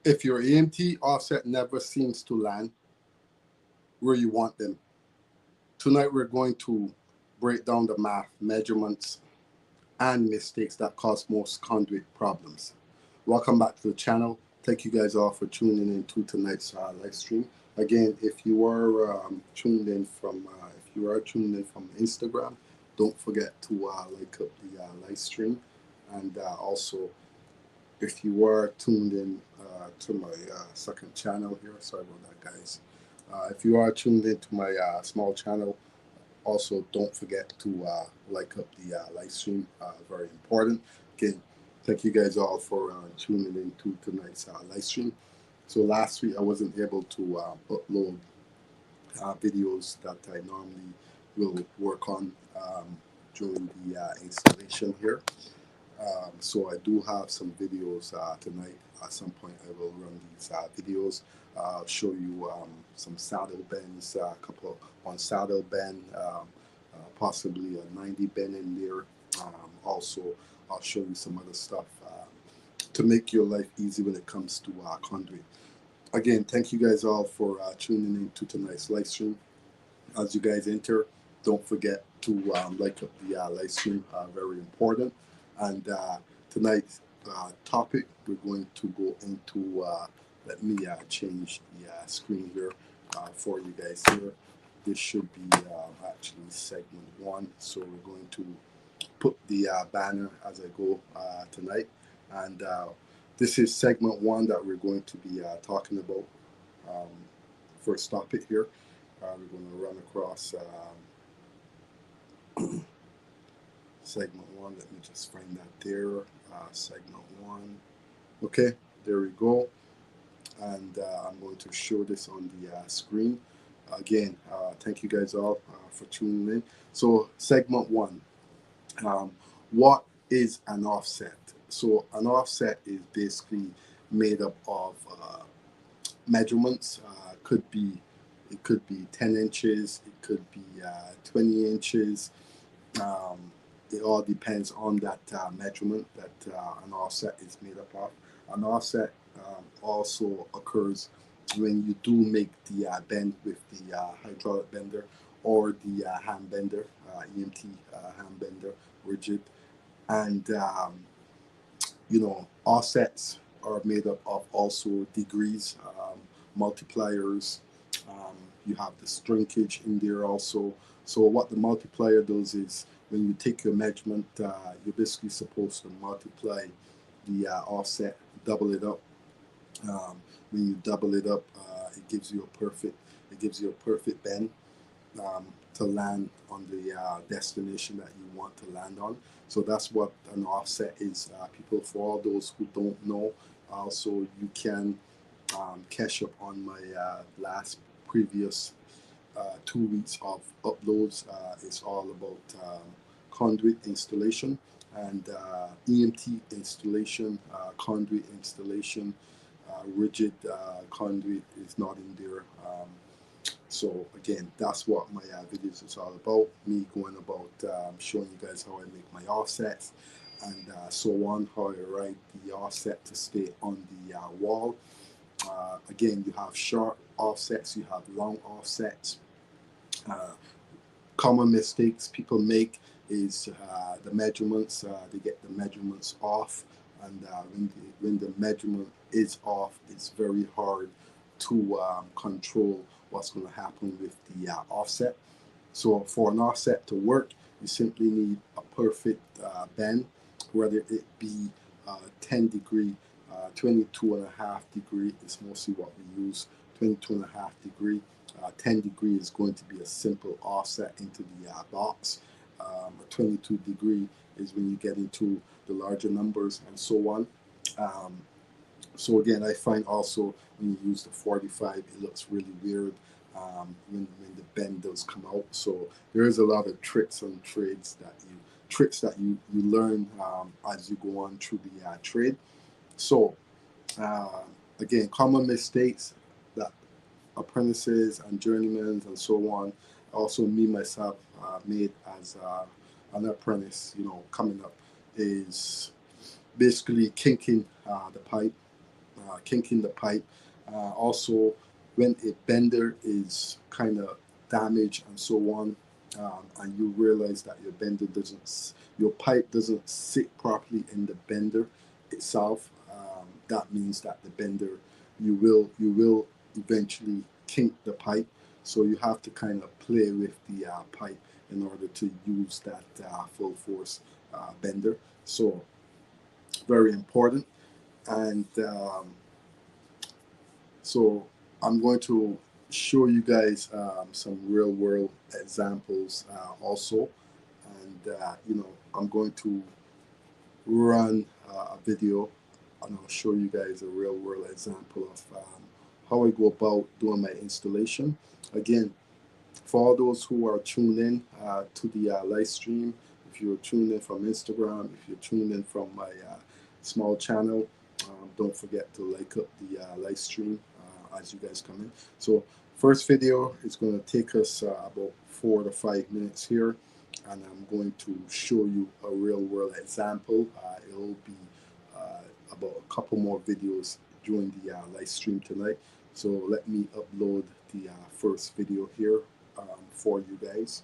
If your EMT offset never seems to land where you want them, tonight we're going to break down the math, measurements, and mistakes that cause most conduit problems. Welcome back to the channel. Thank you guys all for tuning in to tonight's live stream. Again, if you are tuned in from Instagram, don't forget to like up the live stream, and also if you are tuned in to my second channel here, sorry about that, guys. If you are tuned in to my small channel, also don't forget to like up the live stream. Very important. Again, thank you guys all for tuning in to tonight's live stream. So last week I wasn't able to upload videos that I normally will work on during the installation here. So I do have some videos tonight. At some point, I will run these videos. I'll show you some saddle bends, a couple on saddle bend, possibly a 90 bend in there. Also, I'll show you some other stuff to make your life easy when it comes to conduit. Again, thank you guys all for tuning in to tonight's live stream. As you guys enter, don't forget to like up the live stream, very important. And tonight's topic, we're going to go into, let me change the screen here for you guys here. This should be actually segment 1. So we're going to put the banner as I go tonight. And this is segment 1 that we're going to be talking about. First topic here. We're going to run across segment 1. Let me just find that there. Segment 1. Okay, there we go. And I'm going to show this on the screen. Again, thank you guys all for tuning in. So segment 1. What is an offset? So an offset is basically made up of measurements. It could be 10 inches, it could be 20 inches. It all depends on that measurement that an offset is made up of. An offset also occurs when you do make the bend with the hydraulic bender or the hand bender, EMT hand bender, rigid. And, offsets are made up of also degrees, multipliers. You have the shrinkage in there also. So what the multiplier does is when you take your measurement, you're basically supposed to multiply the offset, double it up. When you double it up, it gives you a perfect bend to land on the destination that you want to land on. So that's what an offset is, people. For all those who don't know, also you can catch up on my previous 2 weeks of uploads. It's all about conduit installation and EMT installation, conduit installation. Rigid conduit is not in there. So again, that's what my videos is all about. Me going about showing you guys how I make my offsets and so on, how I write the offset to stay on the wall. Again, you have short offsets, you have long offsets. Common mistakes people make is the measurements. They get the measurements off, and when the measurement is off, it's very hard to control what's going to happen with the offset. So for an offset to work, you simply need a perfect bend, whether it be 10 degree, 22 and a half degree is mostly what we use, 22 and a half degree. 10 degree is going to be a simple offset into the box. A 22 degree is when you get into the larger numbers and so on. So again, I find also when you use the 45, it looks really weird when the bend does come out. So there is a lot of tricks and trades that you learn as you go on through the trade. So again, common mistakes that apprentices and journeymen and so on, also me myself made as an apprentice, coming up, is basically kinking the pipe. kinking the pipe. Also, when a bender is kind of damaged and so on, and you realize that your pipe doesn't sit properly in the bender itself, that means that the bender, you will eventually kink the pipe. So you have to kind of play with the pipe in order to use that full force bender. So very important. And so I'm going to show you guys some real world examples also. And I'm going to run a video, and I'll show you guys a real world example of how I go about doing my installation. Again, for all those who are tuned in to the live stream, if you're tuned in from Instagram, if you're tuned in from my small channel, don't forget to like up the live stream as you guys come in. So first video is going to take us about 4 to 5 minutes here, and I'm going to show you a real world example. It'll be about a couple more videos during the live stream tonight. So let me upload the first video here for you guys.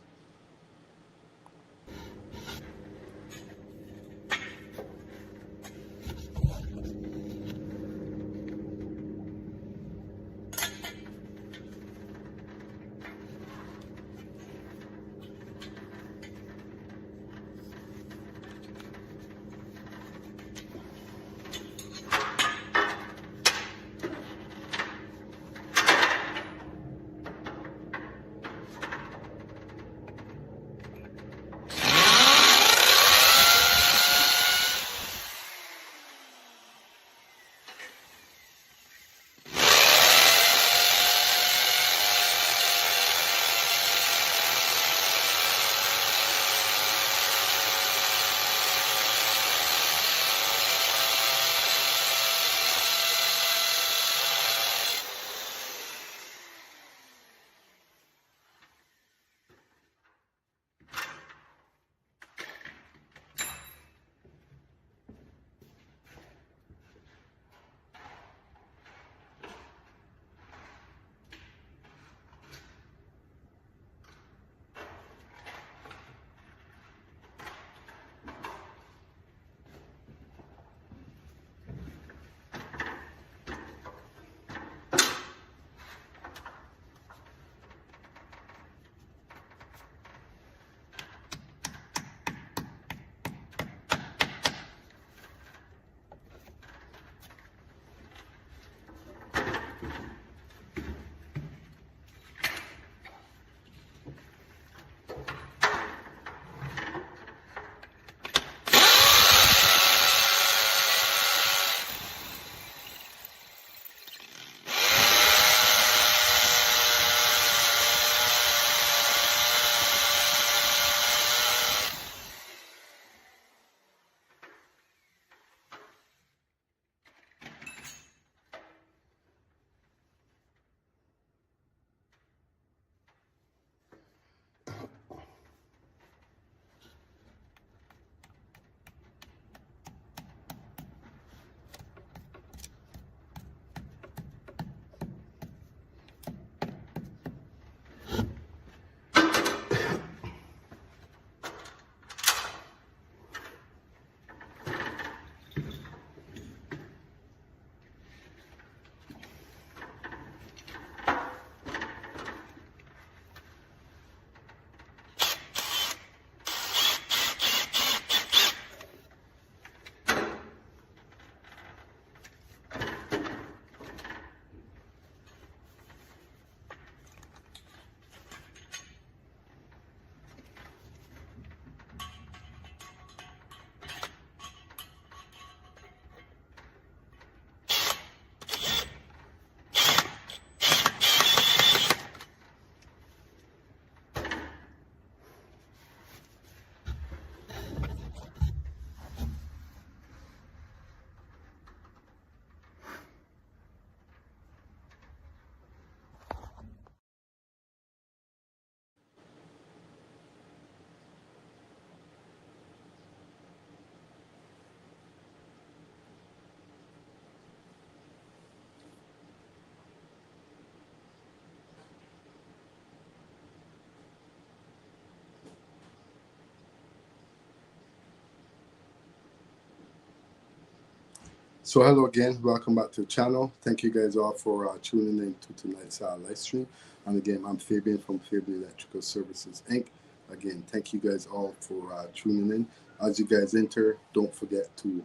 So hello again, welcome back to the channel. Thank you guys all for tuning in to tonight's live stream. And again, I'm Fabian from Fabian Electrical Services Inc. Again, thank you guys all for tuning in. As you guys enter, don't forget to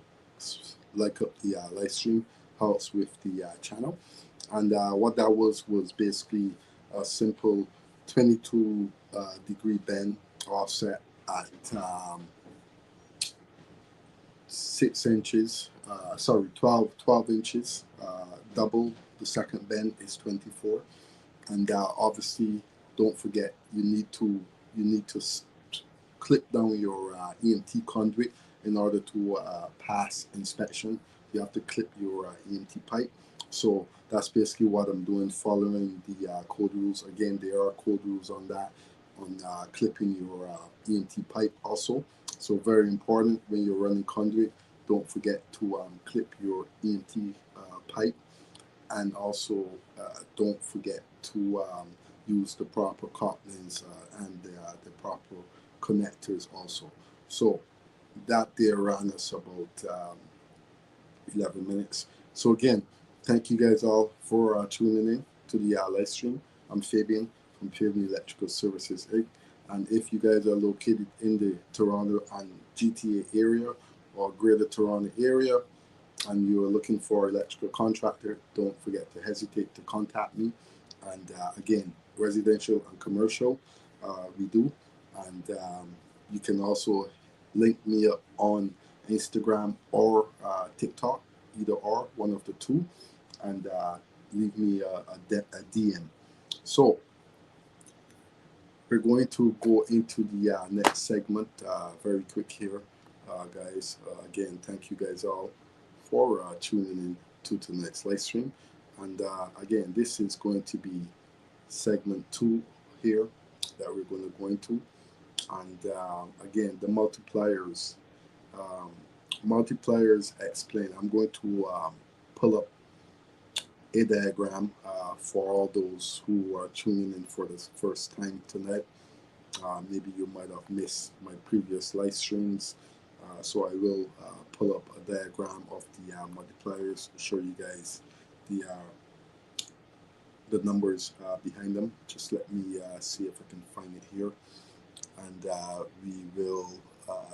like up the live stream, helps with the channel. And what that was basically a simple 22 degree bend offset at 6 inches, 12 inches, double the second bend is 24. And obviously, don't forget, you need to clip down your EMT conduit in order to pass inspection. You have to clip your EMT pipe. So that's basically what I'm doing, following the code rules. Again, there are code rules on that, on clipping your EMT pipe also. So very important when you're running conduit. Don't forget to clip your EMT pipe, and also don't forget to use the proper couplings and the proper connectors also. So that there ran us about 11 minutes. So again, thank you guys all for tuning in to the live stream. I'm Fabian from Fabian Electrical Services Inc. And if you guys are located in the Toronto and GTA area or Greater Toronto area, and you are looking for an electrical contractor, don't forget to hesitate to contact me. And again, residential and commercial, we do. And you can also link me up on Instagram or TikTok, either or, one of the two, and leave me a DM. So we're going to go into the next segment very quick here, guys. Again, thank you guys all for tuning in to tonight's live stream. And again, this is going to be segment 2 here that we're going to go into. And again, the multipliers. Multipliers explain. I'm going to pull up a diagram for all those who are tuning in for the first time tonight. Maybe you might have missed my previous live streams. So I will pull up a diagram of the multipliers to show you guys the numbers behind them. Just let me see if I can find it here. And we will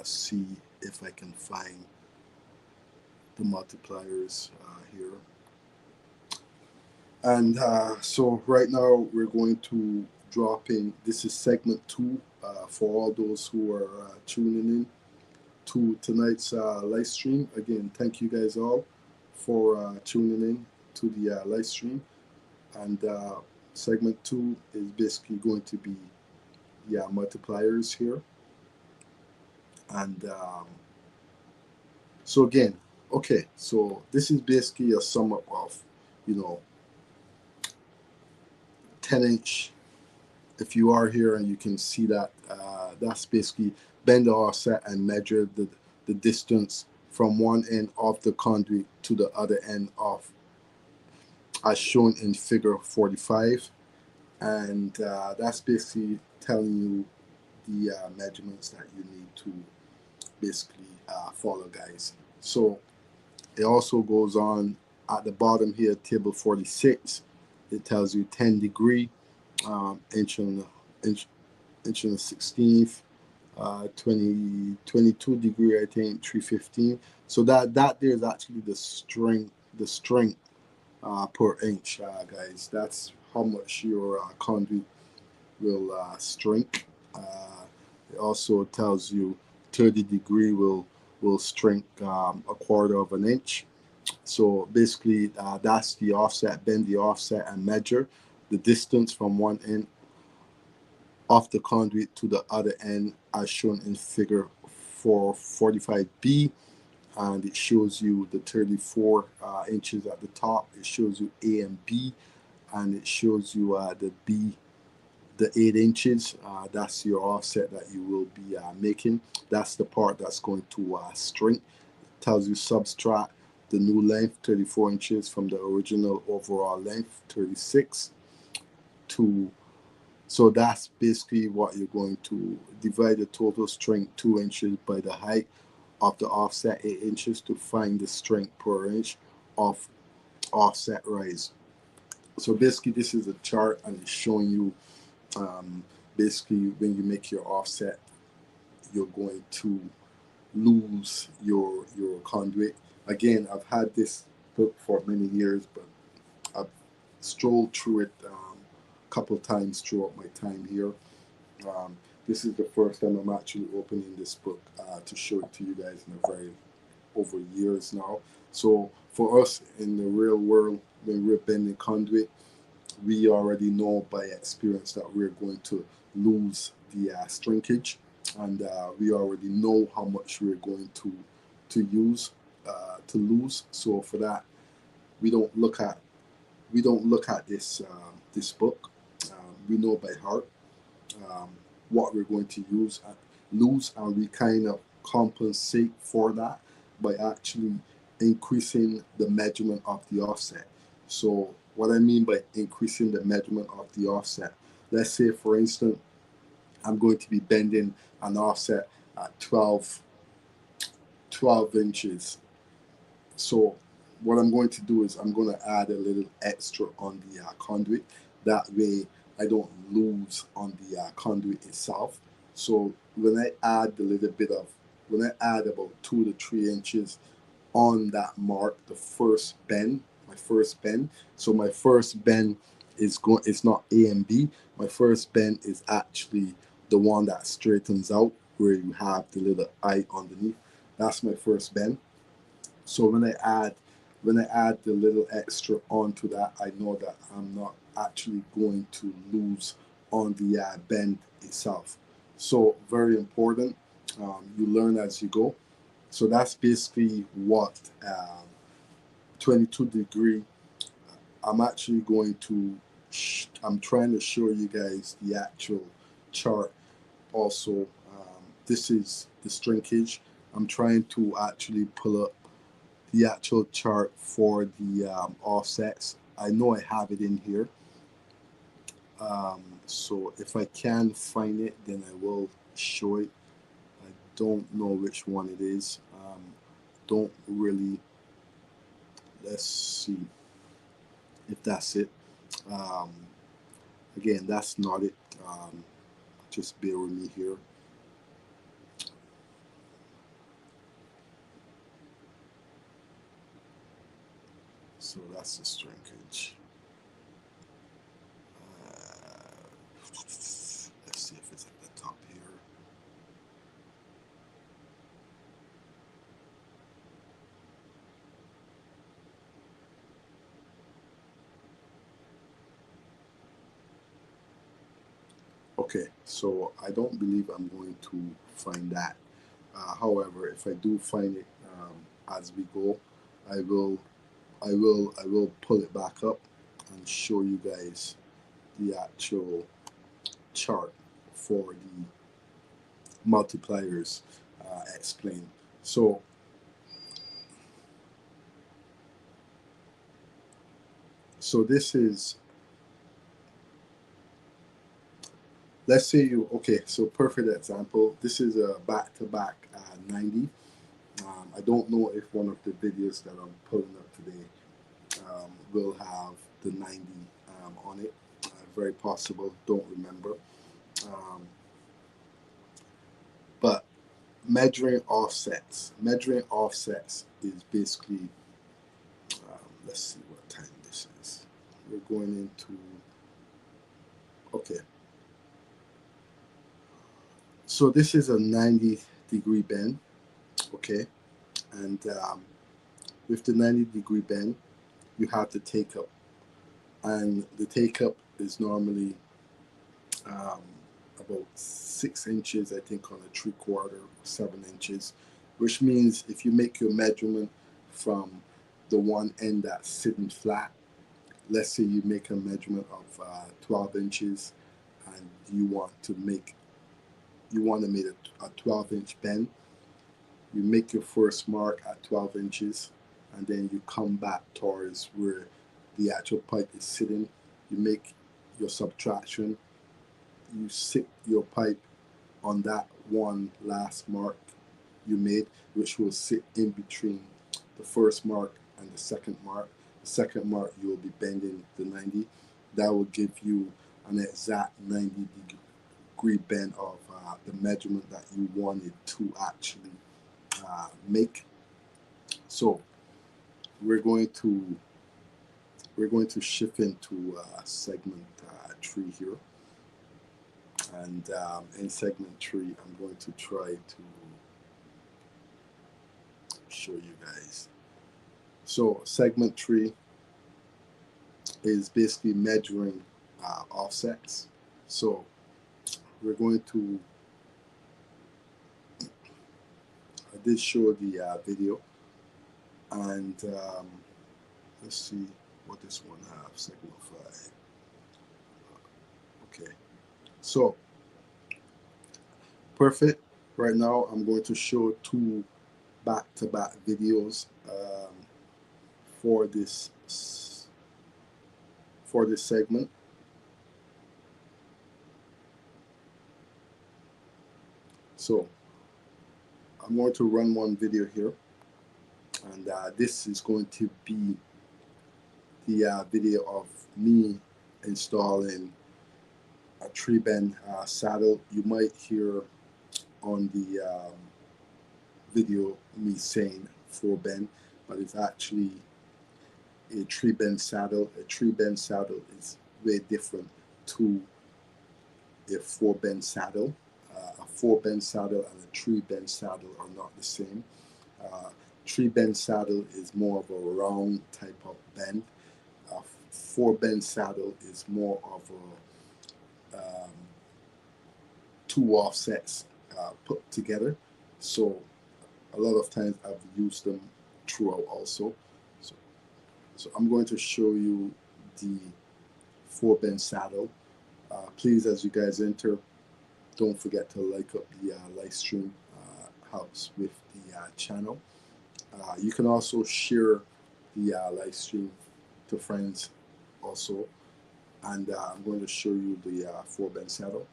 see if I can find the multipliers here. And so right now we're going to drop in. This is segment 2 for all those who are tuning in to tonight's live stream. Again, thank you guys all for tuning in to the live stream. And segment 2 is basically going to be multipliers here. And so again, okay, so this is basically a sum up of, 10-inch. If you are here and you can see that, that's basically bend the offset and measure the distance from one end of the conduit to the other end of, as shown in figure 45. And that's basically telling you the measurements that you need to basically follow, guys. So it also goes on at the bottom here, table 46. It tells you 10 degree, inch and a 16th, 22 degree, I think 315. So that there is actually the strength per inch, guys. That's how much your conduit will strength. It also tells you 30 degree will strength a quarter of an inch. So basically, that's the offset. Bend the offset and measure the distance from one end of the conduit to the other end, as shown in figure 445B. And it shows you the 34 inches at the top. It shows you A and B, and it shows you the B, the 8 inches. That's your offset that you will be making. That's the part that's going to string. It tells you subtract the new length, 34 inches, from the original overall length, 36, to, so that's basically what you're going to divide the total strength, 2 inches, by the height of the offset 8 inches to find the strength per inch of offset rise. So basically this is a chart and it's showing you basically when you make your offset, you're going to lose your conduit. Again, I've had this book for many years, but I've strolled through it a couple times throughout my time here. This is the first time I'm actually opening this book to show it to you guys in a very over years now. So for us in the real world, when we're bending conduit, we already know by experience that we're going to lose the shrinkage, and we already know how much we're going to use to lose. So for that, we don't look at this this book. We know by heart um, what we're going to lose, and we kind of compensate for that by actually increasing the measurement of the offset. So what I mean by increasing the measurement of the offset, let's say for instance, I'm going to be bending an offset at 12 inches. So what I'm going to do is I'm going to add a little extra on the conduit. That way I don't lose on the conduit itself. So when I add when I add about 2 to 3 inches on that mark, the first bend, my first bend. So my first bend it's not A and B. My first bend is actually the one that straightens out where you have the little eye underneath. That's my first bend. So when I add the little extra onto that, I know that I'm not actually going to lose on the bend itself. So very important. You learn as you go. So that's basically what 22 degree. I'm actually going to. I'm trying to show you guys the actual chart. Also, this is the shrinkage. I'm trying to actually pull up the actual chart for the offsets. I know I have it in here. So if I can find it, then I will show it. I don't know which one it is. Don't really. Let's see if that's it. Um, Again, that's not it. Just bear with me here. So that's the shrinkage. Let's see if it's at the top here. Okay, so I don't believe I'm going to find that. However, if I do find it as we go, I will, I will pull it back up and show you guys the actual chart for the multipliers explained. So, this is, let's say okay, so perfect example. This is a back-to-back 90. I don't know if one of the videos that I'm pulling up today will have the 90 on it. Very possible, don't remember. Um, but measuring offsets is basically, let's see what time this is. We're going into, okay. So this is a 90-degree bend, okay? And with the 90-degree bend, you have the take up. And the take up is normally um, about 6 inches, I think, on a 3/4, 7 inches, which means if you make your measurement from the one end that's sitting flat, let's say you make a measurement of 12 inches and you want to make a 12-inch bend. You make your first mark at 12 inches and then you come back towards where the actual pipe is sitting. You make your subtraction, you sit your pipe on that one last mark, you made, which will sit in between the first mark and the second mark. The second mark you will be bending the 90. That will give you an exact 90-degree bend of the measurement that you wanted to actually make. So we're going to shift into segment 3 here, and in segment 3 I'm going to try to show you guys. So segment 3 is basically measuring offsets. So we're going to, I did show the video, and let's see what this one has, segment 5. Okay, so perfect. Right now I'm going to show 2 back-to-back videos for this segment. So I'm going to run one video here, and this is going to be the video of me installing a 3-bend saddle. You might hear on the video me saying 4-bend, but it's actually a 3-bend saddle. A 3-bend saddle is very different to a 4-bend saddle. A 4-bend saddle and a 3-bend saddle are not the same. 3-bend saddle is more of a round type of bend. A 4-bend saddle is more of a 2 offsets put together. So a lot of times I've used them throughout also. So I'm going to show you the 4-bend saddle. Please, as you guys enter, don't forget to like up the live stream. Helps with the channel. You can also share the live stream to friends also. And I'm going to show you the 4-bend saddle.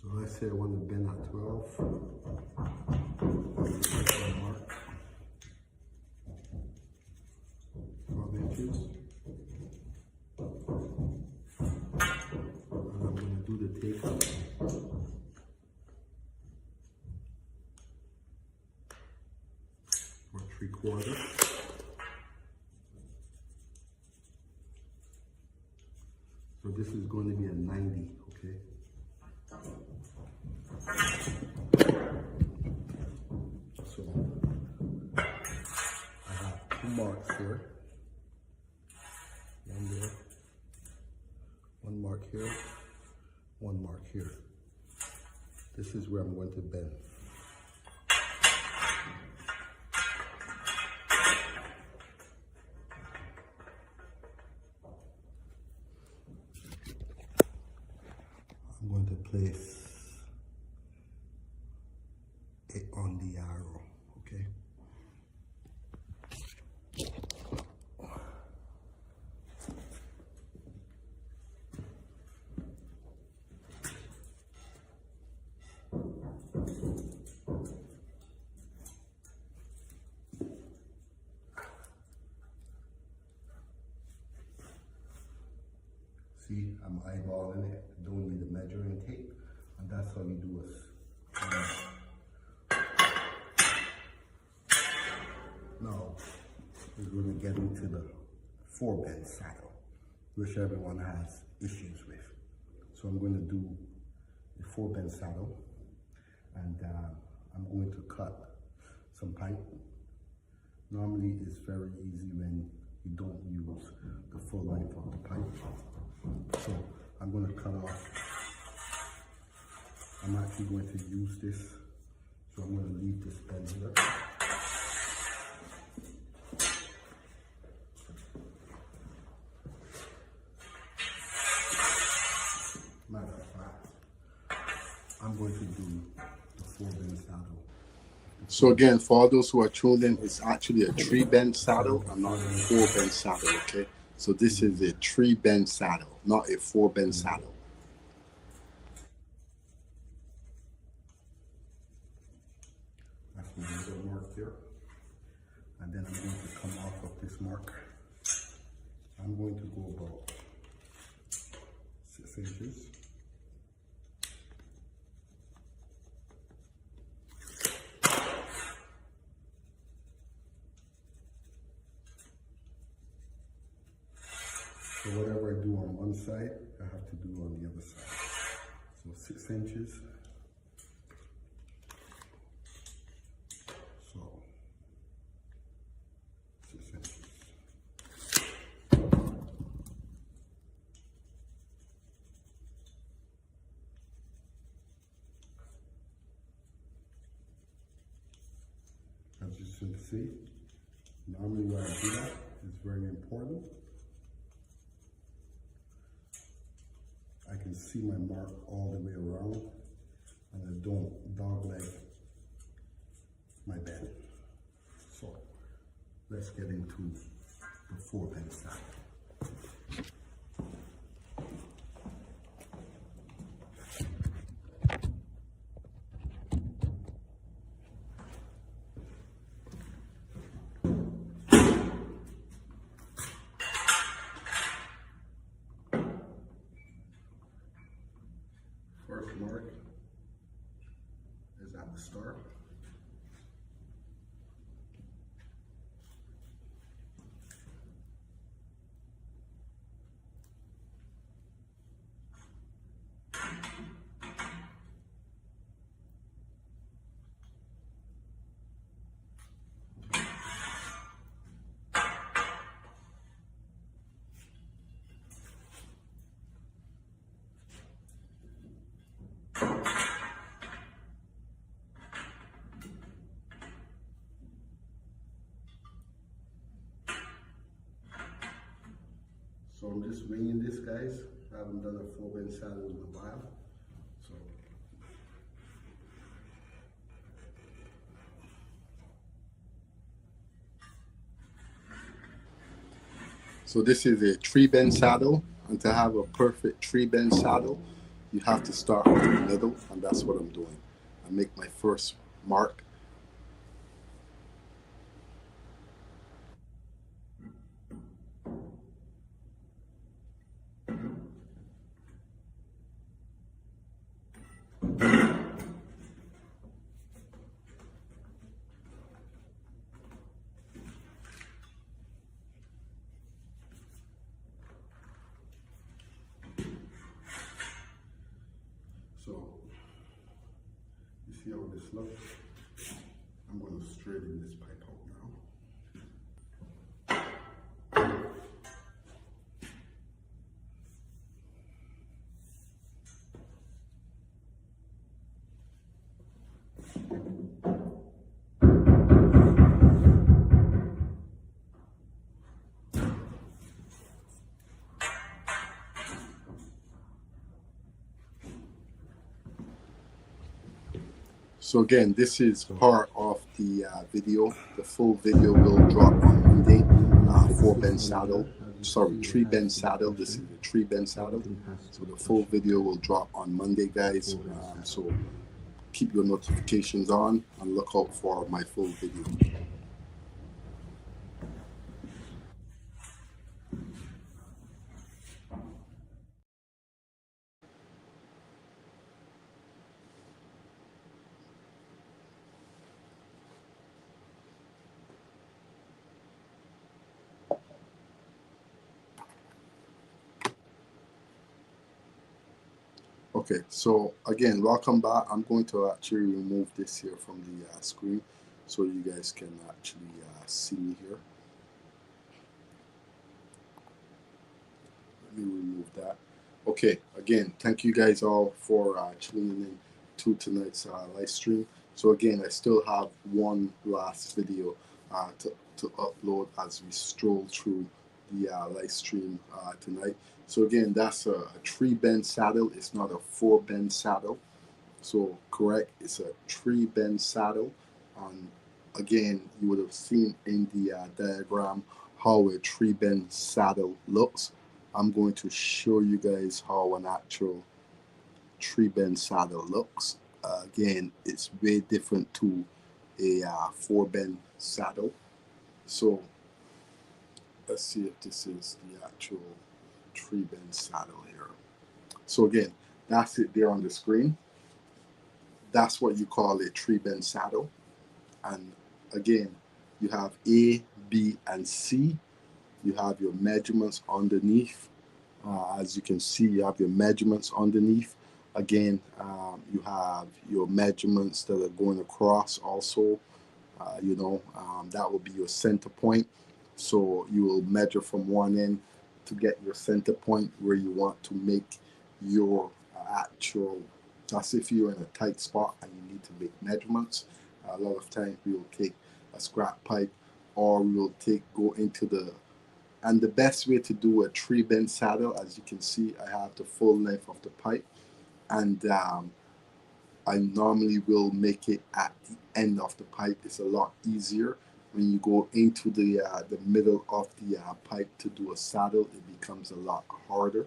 So let's say I want to bend at 12. Mark 12 inches. And I'm going to do the take up for 3/4. So this is going to be a 90, okay? So I have 2 marks here. One there, 1 mark here, 1 mark here. This is where I'm going to bend. I'm going to place it on the arrow, okay? See, I'm eyeballing it, don't need a measuring tape, and that's how you do it. Now, we're going to get into the 4-bend saddle, which everyone has issues with. So I'm going to do the 4-bend saddle, and I'm going to cut some pipe. Normally, it's very easy when you don't use the full length of the pipe. So I'm going to cut off. I'm actually going to use this, so I'm going to leave this bend here. Matter of fact, I'm going to do the 4-bend saddle, the So again, for all those who are tuned in, it's actually a 3-bend saddle and not a 4-bend saddle, okay? So this is a 3-bend saddle, not a 4-bend saddle. That's my middle mark there. And then I'm going to come off of this mark. I'm going to go about 6 inches. So whatever I do on one side, I have to do on the other side. So 6 inches. So 6 inches. As you can see, normally when I do that, it's very important. I can see my mark all the way around, and I don't dogleg my bend. So let's get into the 4-bend saddle. First mark is at the start. So I'm just winging this, guys. I haven't done a 4-bend saddle in a while. So this is a 3-bend saddle, and to have a perfect 3-bend saddle, you have to start from the middle, and that's what I'm doing. I make my first mark. So you see how this looks? I'm going to straighten this pipe out now. So again, this is part of the video. The full video will drop on Monday. 4-bend saddle, sorry, 3-bend saddle. This is a 3-bend saddle. So the full video will drop on Monday, guys. So keep your notifications on and look out for my full video. Okay, so again, welcome back. I'm going to actually remove this here from the screen so you guys can actually see me here. Let me remove that. Okay, again, thank you guys all for tuning in to tonight's live stream. So again, I still have one last video to upload as we stroll through the live stream tonight. So again, that's a 3-bend saddle. It's not a 4-bend saddle. So correct, it's a 3-bend saddle. And again, you would have seen in the diagram how a tree bend saddle looks. I'm going to show you guys how an actual tree bend saddle looks. Again, it's way different to a 4 bend saddle. So let's see if this is the actual tree bend saddle here. So again, that's it there on the screen. That's what you call a tree bend saddle. And again, you have A, B, and C. You have your measurements underneath. As you can see, you have your measurements underneath. Again, you have your measurements that are going across also. That will be your center point. So you will measure from one end to get your center point where you want to make your actual. That's if you're in a tight spot and you need to make measurements. A lot of times we will take a scrap pipe, or we will go into the. And the best way to do a tree bend saddle, as you can see, I have the full length of the pipe, and I normally will make it at the end of the pipe. It's a lot easier when you go into the middle of the pipe to do a saddle. It becomes a lot harder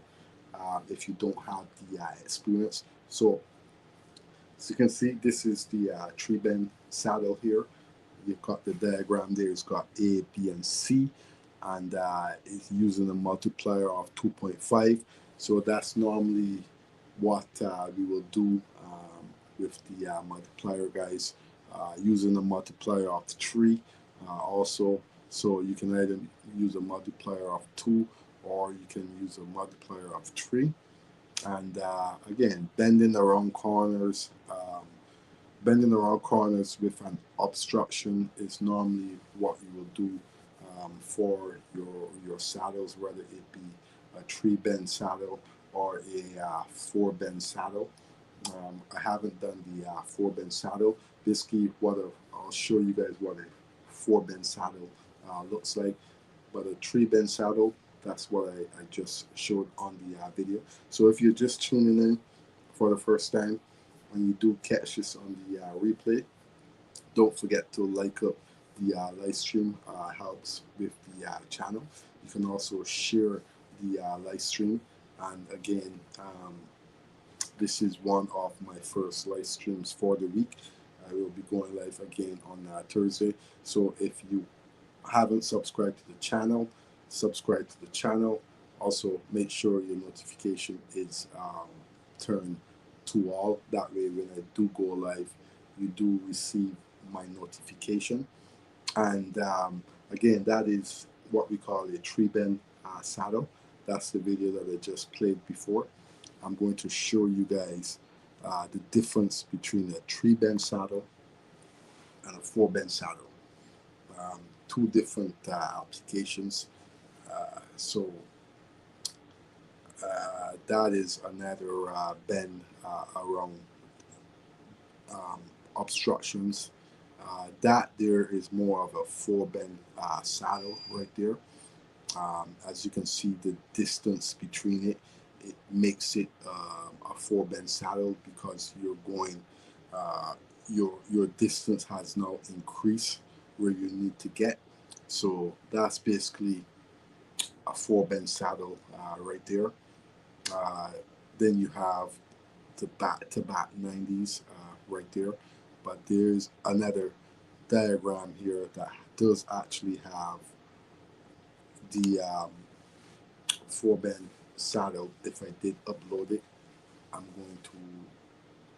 if you don't have the experience. So as you can see, this is the tree bend saddle here. You've got the diagram there. It's got A, B, and C, and it's using a multiplier of 2.5. So that's normally what we will do with the multiplier, guys, using a multiplier of 3 also. So you can either use a multiplier of 2, or you can use a multiplier of 3. And again, bending around corners with an obstruction is normally what you will do for your saddles, whether it be a 3 bend saddle or a 4 bend saddle. I haven't done the 4 bend saddle. Basically, I'll show you guys what a 4 bend saddle looks like. But a 3 bend saddle, that's what I just showed on the video. So if you're just tuning in for the first time, when you do catch this on the replay, don't forget to like up the live stream. Helps with the channel. You can also share the live stream. And again, this is one of my first live streams for the week. I will be going live again on Thursday. So if you haven't subscribed to the channel, subscribe to the channel. Also, make sure your notification is turned to all. That way, when I do go live, you do receive my notification. And again, that is what we call a 3 bend saddle. That's the video that I just played before. I'm going to show you guys the difference between a 3 bend saddle and a 4 bend saddle. Two different applications. So that is another bend around obstructions. That there is more of a 4 bend saddle right there. As you can see, the distance between it makes it a 4 bend saddle, because you're going your distance has now increased where you need to get. So that's basically a 4 bend saddle right there. Then you have the back-to-back 90s right there. But there's another diagram here that does actually have the 4 bend saddle. If I did upload it, I'm going to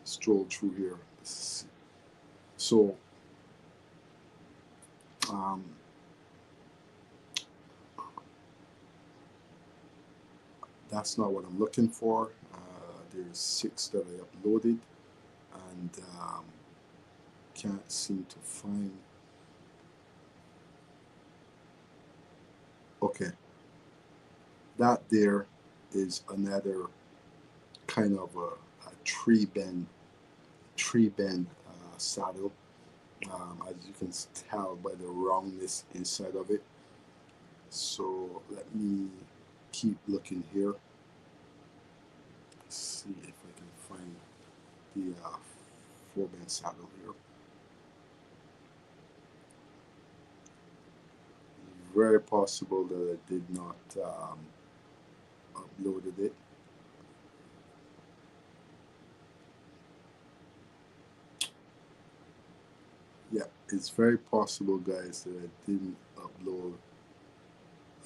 stroll through here. So that's not what I'm looking for. There's 6 that I uploaded, and can't seem to find. Okay, that there is another kind of a 3 bend saddle. As you can tell by the roundness inside of it. So let me keep looking here. Let's see if I can find the 4 bend saddle here. very possible that I did not uploaded it. Yeah, it's very possible, guys, that I didn't upload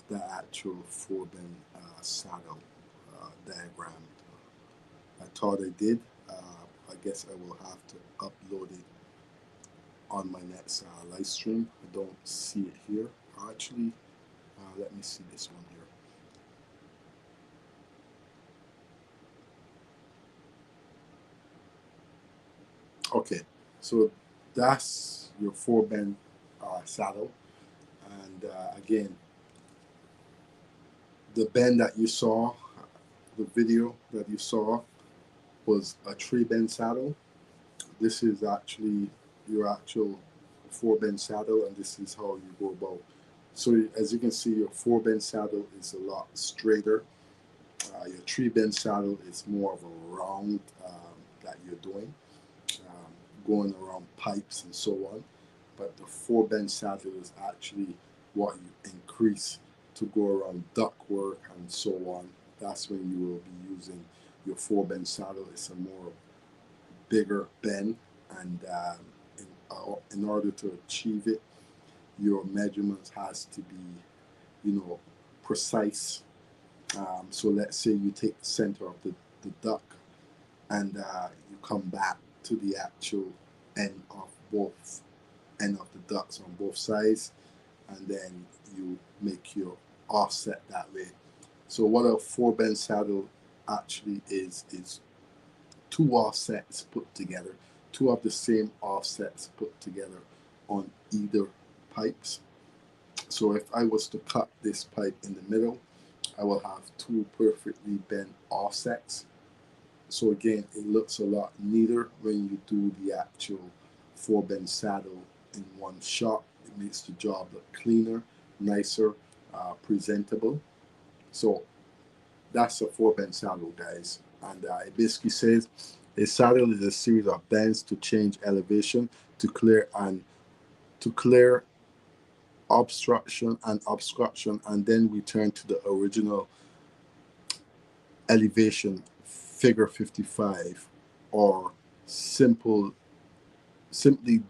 the actual 4-bin saddle diagram. I thought I did. I guess I will have to upload it on my next live stream. I don't see it here. Actually, let me see this one here. Okay, so that's your 4-bin saddle. And again, the bend that you saw, the video that you saw, was a 3-bin saddle. This is actually your actual 4-bin saddle, and this is how you go about. So as you can see, your 4-bin saddle is a lot straighter. Your 3-bin saddle is more of a round that you're doing, going around pipes and so on. But the 4-bin saddle is actually what you increase to go around ductwork and so on. That's when you will be using your 4-bin saddle. It's a more bigger bend, and in order to achieve it, your measurements has to be, precise. So let's say you take the center of the duct, and you come back to the actual end of the ducts on both sides, and then you make your offset that way. So what a 4-bin saddle actually is 2 offsets put together, 2 of the same offsets put together on either pipes. So if I was to cut this pipe in the middle, I will have 2 perfectly bent offsets. So again, it looks a lot neater when you do the actual 4-bin saddle in one shot. It makes the job look cleaner, nicer, presentable. So that's a 4-bin saddle, guys. And it basically says a saddle is a series of bends to change elevation, to clear obstruction, and then return to the original elevation, figure 55, or simply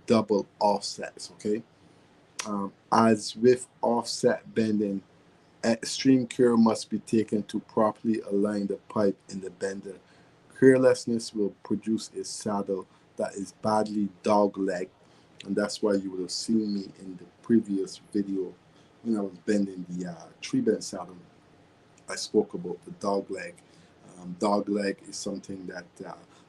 double offsets. Okay. As with offset bending, extreme care must be taken to properly align the pipe in the bender. Carelessness will produce a saddle that is badly dog-legged, and that's why you would have seen me in the previous video when I was bending the 3-bin saddle. I spoke about the dog leg. Dog leg is something that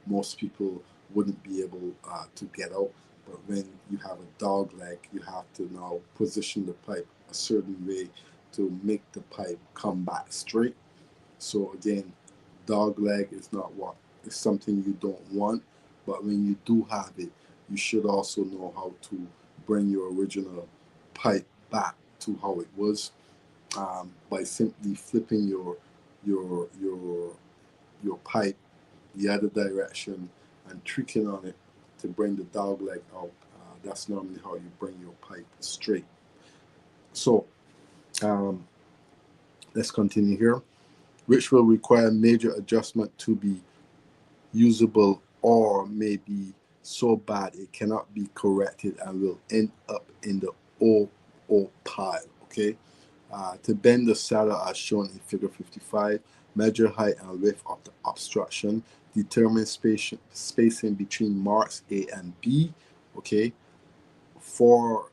most people wouldn't be able to get out. But when you have a dog leg, you have to now position the pipe a certain way to make the pipe come back straight. So again, dog leg is something you don't want. But when you do have it, you should also know how to bring your original pipe back to how it was, by simply flipping your pipe the other direction and tricking on it to bring the dog leg out. That's normally how you bring your pipe straight. So let's continue here, which will require major adjustment to be usable, or may be so bad it cannot be corrected and will end up in the O pile. Okay. To bend the saddle as shown in figure 55, measure height and width of the obstruction, determine spacing between marks A and B. Okay. For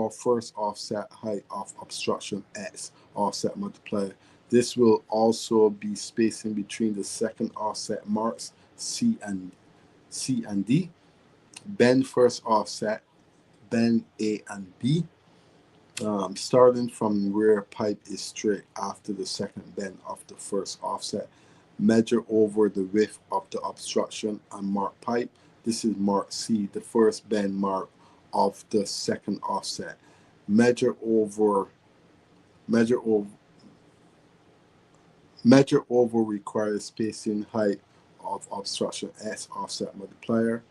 first offset height of obstruction X, offset multiplier. This will also be spacing between the second offset marks C and D. Bend first offset, bend A and B. Starting from where pipe is straight after the second bend of the first offset, measure over the width of the obstruction and mark pipe. This is mark C, the first bend mark of the second offset. Measure over requires spacing height of obstruction S, offset multiplier,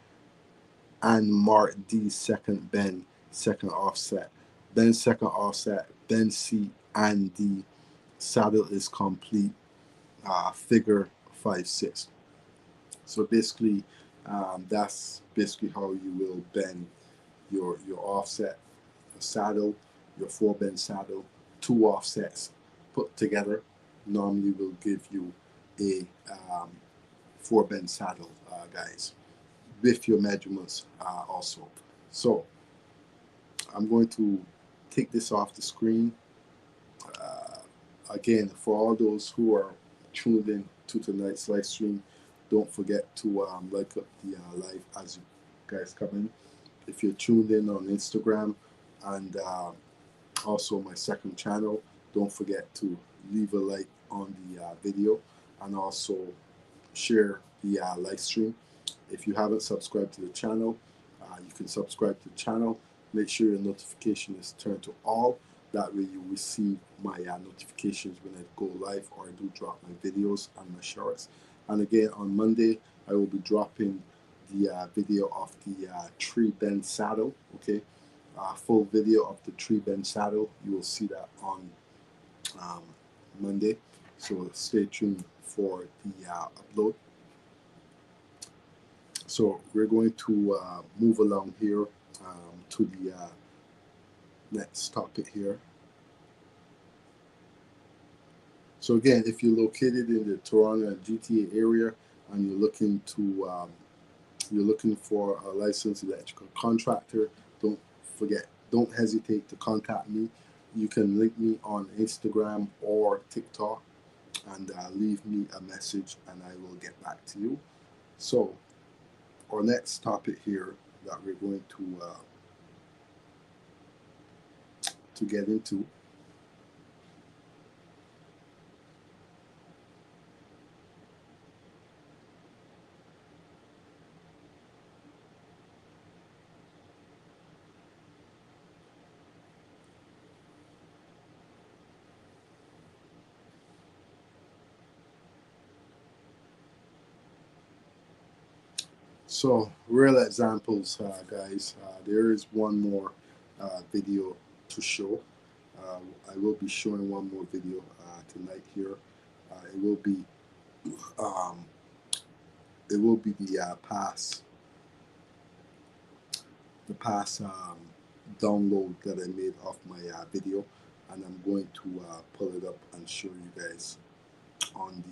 and mark D, second bend, second offset. then second offset, then seat, and the saddle is complete, figure 5/6. So basically, that's basically how you will bend your offset, your saddle, your 4-bend saddle, 2 offsets put together normally will give you a 4-bend saddle, guys, with your measurements also. So I'm going to take this off the screen. Again, for all those who are tuned in to tonight's live stream, don't forget to like up the live as you guys come in. If you're tuned in on Instagram and also my second channel, don't forget to leave a like on the video and also share the live stream. If you haven't subscribed to the channel, you can subscribe to the channel. Make sure your notification is turned to all. That way you receive my notifications when I go live or I do drop my videos and my shorts. And again, on Monday, I will be dropping the video of the 3-bend saddle, okay? Full video of the 3-bend saddle. You will see that on Monday. So stay tuned for the upload. So we're going to move along here to the next topic here. So again, if you're located in the Toronto and GTA area and you're looking for a licensed electrical contractor, don't hesitate to contact me. You can link me on Instagram or TikTok and leave me a message and I will get back to you. So our next topic here that we're going to get into. So real examples, guys. There is one more video to show. I will be showing one more video tonight here. It will be the past download that I made of my video, and I'm going to pull it up and show you guys on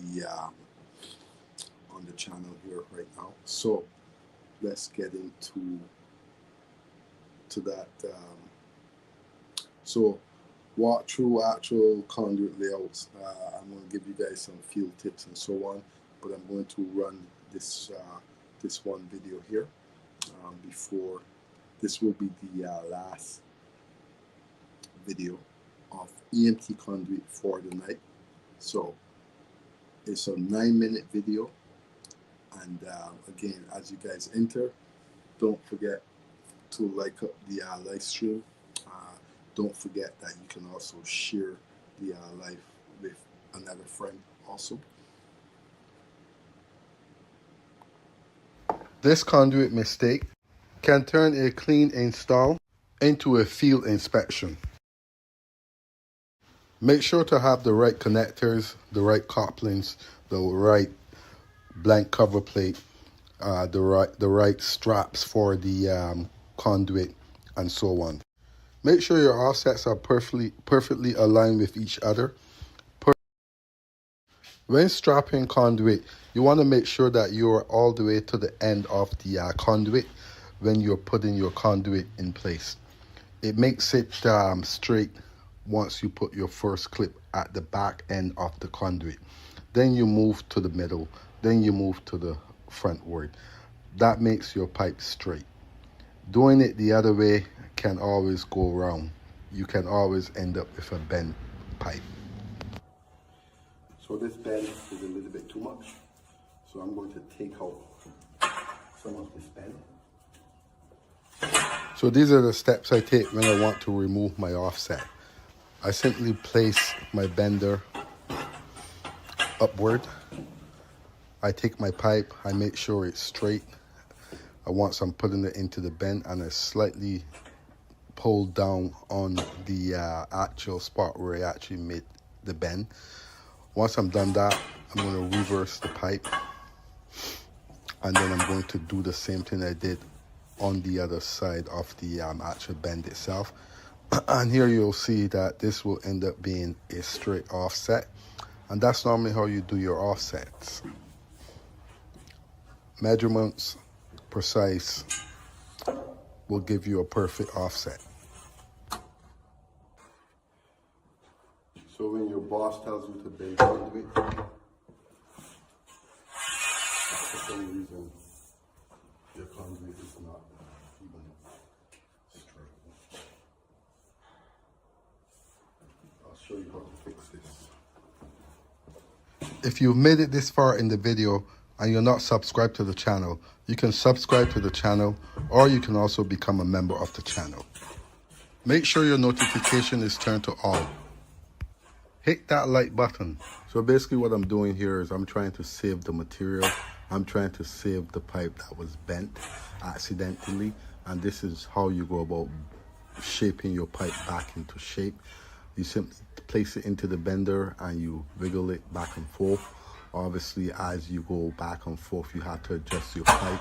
the channel here right now. So let's get into that. So walk through actual conduit layouts. I'm going to give you guys some field tips and so on, but I'm going to run this one video here before. This will be the last video of EMT conduit for the night. So it's a 9-minute video, and again, as you guys enter, don't forget to like up the live stream. Don't forget that you can also share the live with another friend also. This conduit mistake can turn a clean install into a field inspection. Make sure to have the right connectors, the right couplings, the right blank cover plate, the right straps for the conduit, and so on. Make sure your offsets are perfectly aligned with each other. When strapping conduit, you want to make sure that you're all the way to the end of the conduit when you're putting your conduit in place. It makes it straight once you put your first clip at the back end of the conduit. Then you move to the middle, then you move to the frontward. That makes your pipe straight. Doing it the other way can always go wrong. You can always end up with a bent pipe. So this bend is a little bit too much. So I'm going to take out some of this bend. So these are the steps I take when I want to remove my offset. I simply place my bender upward. I take my pipe, I make sure it's straight. Once I'm putting it into the bend, and I slightly pull down on the actual spot where I actually made the bend. Once I'm done that, I'm going to reverse the pipe, and then I'm going to do the same thing I did on the other side of the actual bend itself. And here you'll see that this will end up being a straight offset, and that's normally how you do your offsets. Measurements, precise, will give you a perfect offset. So when your boss tells you to bend conduit, for some reason your conduit is not even straight. I'll show you how to fix this. If you've made it this far in the video and you're not subscribed to the channel, you can subscribe to the channel, or you can also become a member of the channel. Make sure your notification is turned to all. Hit that like button. So basically what I'm doing here is I'm trying to save the material. I'm trying to save the pipe that was bent accidentally, and this is how you go about shaping your pipe back into shape. You simply place it into the bender and you wiggle it back and forth. Obviously, as you go back and forth, you have to adjust your pipe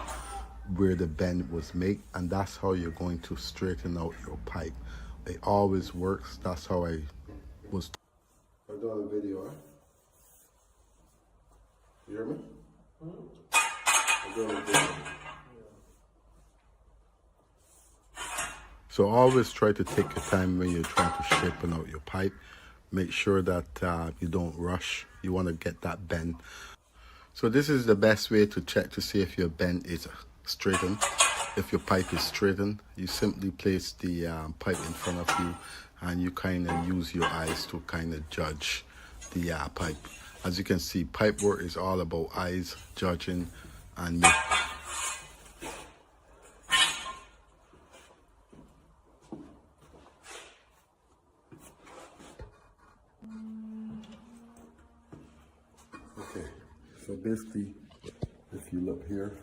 where the bend was made, and that's how you're going to straighten out your pipe. It always works. That's how I was. I'm doing a video, huh? You hear me? I'm doing a video. So always try to take your time when you're trying to shape out your pipe. Make sure that you don't rush. You want to get that bend. So this is the best way to check to see if your bend is straightened. If your pipe is straightened, you simply place the pipe in front of you, and you kind of use your eyes to kind of judge the pipe. As you can see, pipe work is all about eyes, judging, and making. Okay, so basically, if you look here,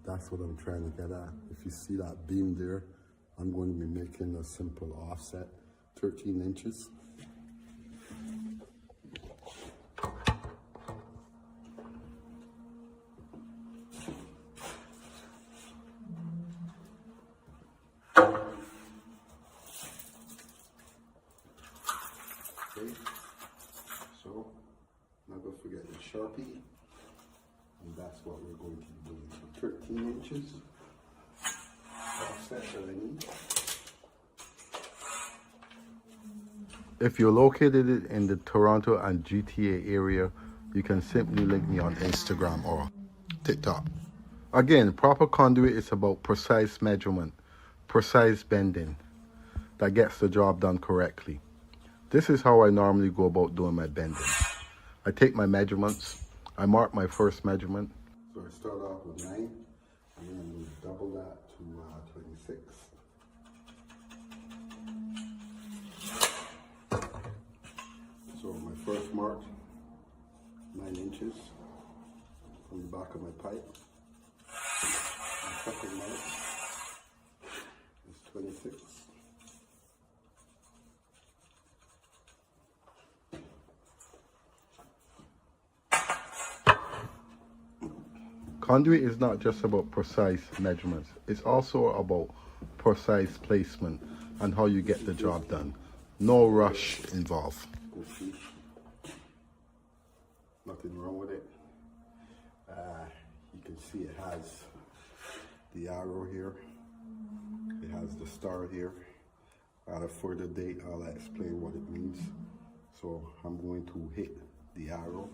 that's what I'm trying to get at. If you see that beam there, I'm going to be making a simple offset, 13 inches. Okay, so now don't forget your Sharpie, and that's what we're going to be doing. So 13 inches offset that I need. If you're located in the Toronto and GTA area, you can simply link me on Instagram or TikTok. Again, proper conduit is about precise measurement, precise bending that gets the job done correctly. This is how I normally go about doing my bending. I take my measurements, I mark my first measurement. So I start off with 9, and then I'm going to double that to 26. So my first mark, 9 inches from the back of my pipe. My second mark is 26. Conduit is not just about precise measurements. It's also about precise placement and how you get the job done. No rush involved. Nothing wrong with it. You can see it has the arrow here. It has the star here. At a further date, I'll explain what it means. So I'm going to hit the arrow.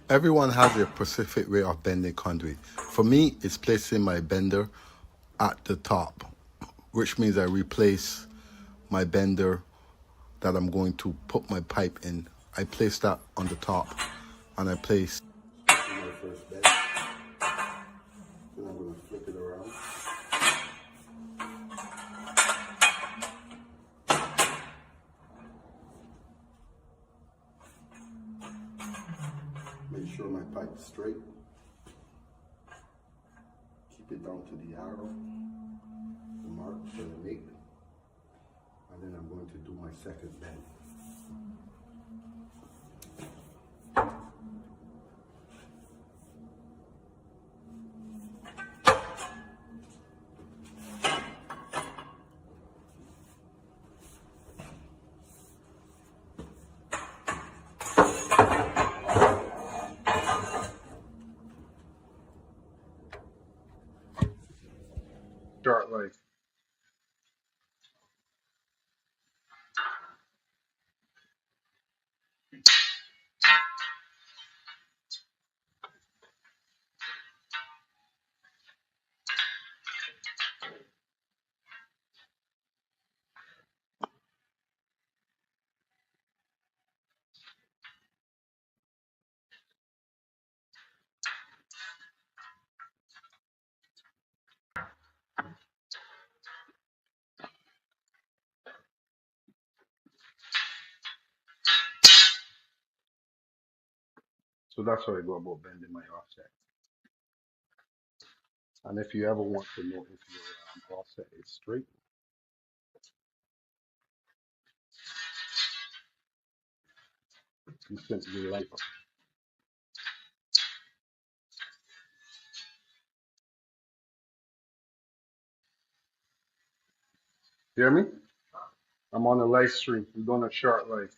Everyone has a specific way of bending conduit. For me, it's placing my bender at the top, which means I replace my bender that I'm going to put my pipe in. I place that on the top, and I place my first bend. Then I'm going to flip it around. Make sure my pipe is straight. Keep it down to the arrow, the mark that I make. And then I'm going to do my second bend. Start like so. That's how I go about bending my offset. And if you ever want to know if your offset is straight, you simply like it. Hear me? I'm on a live stream. I'm doing a short live.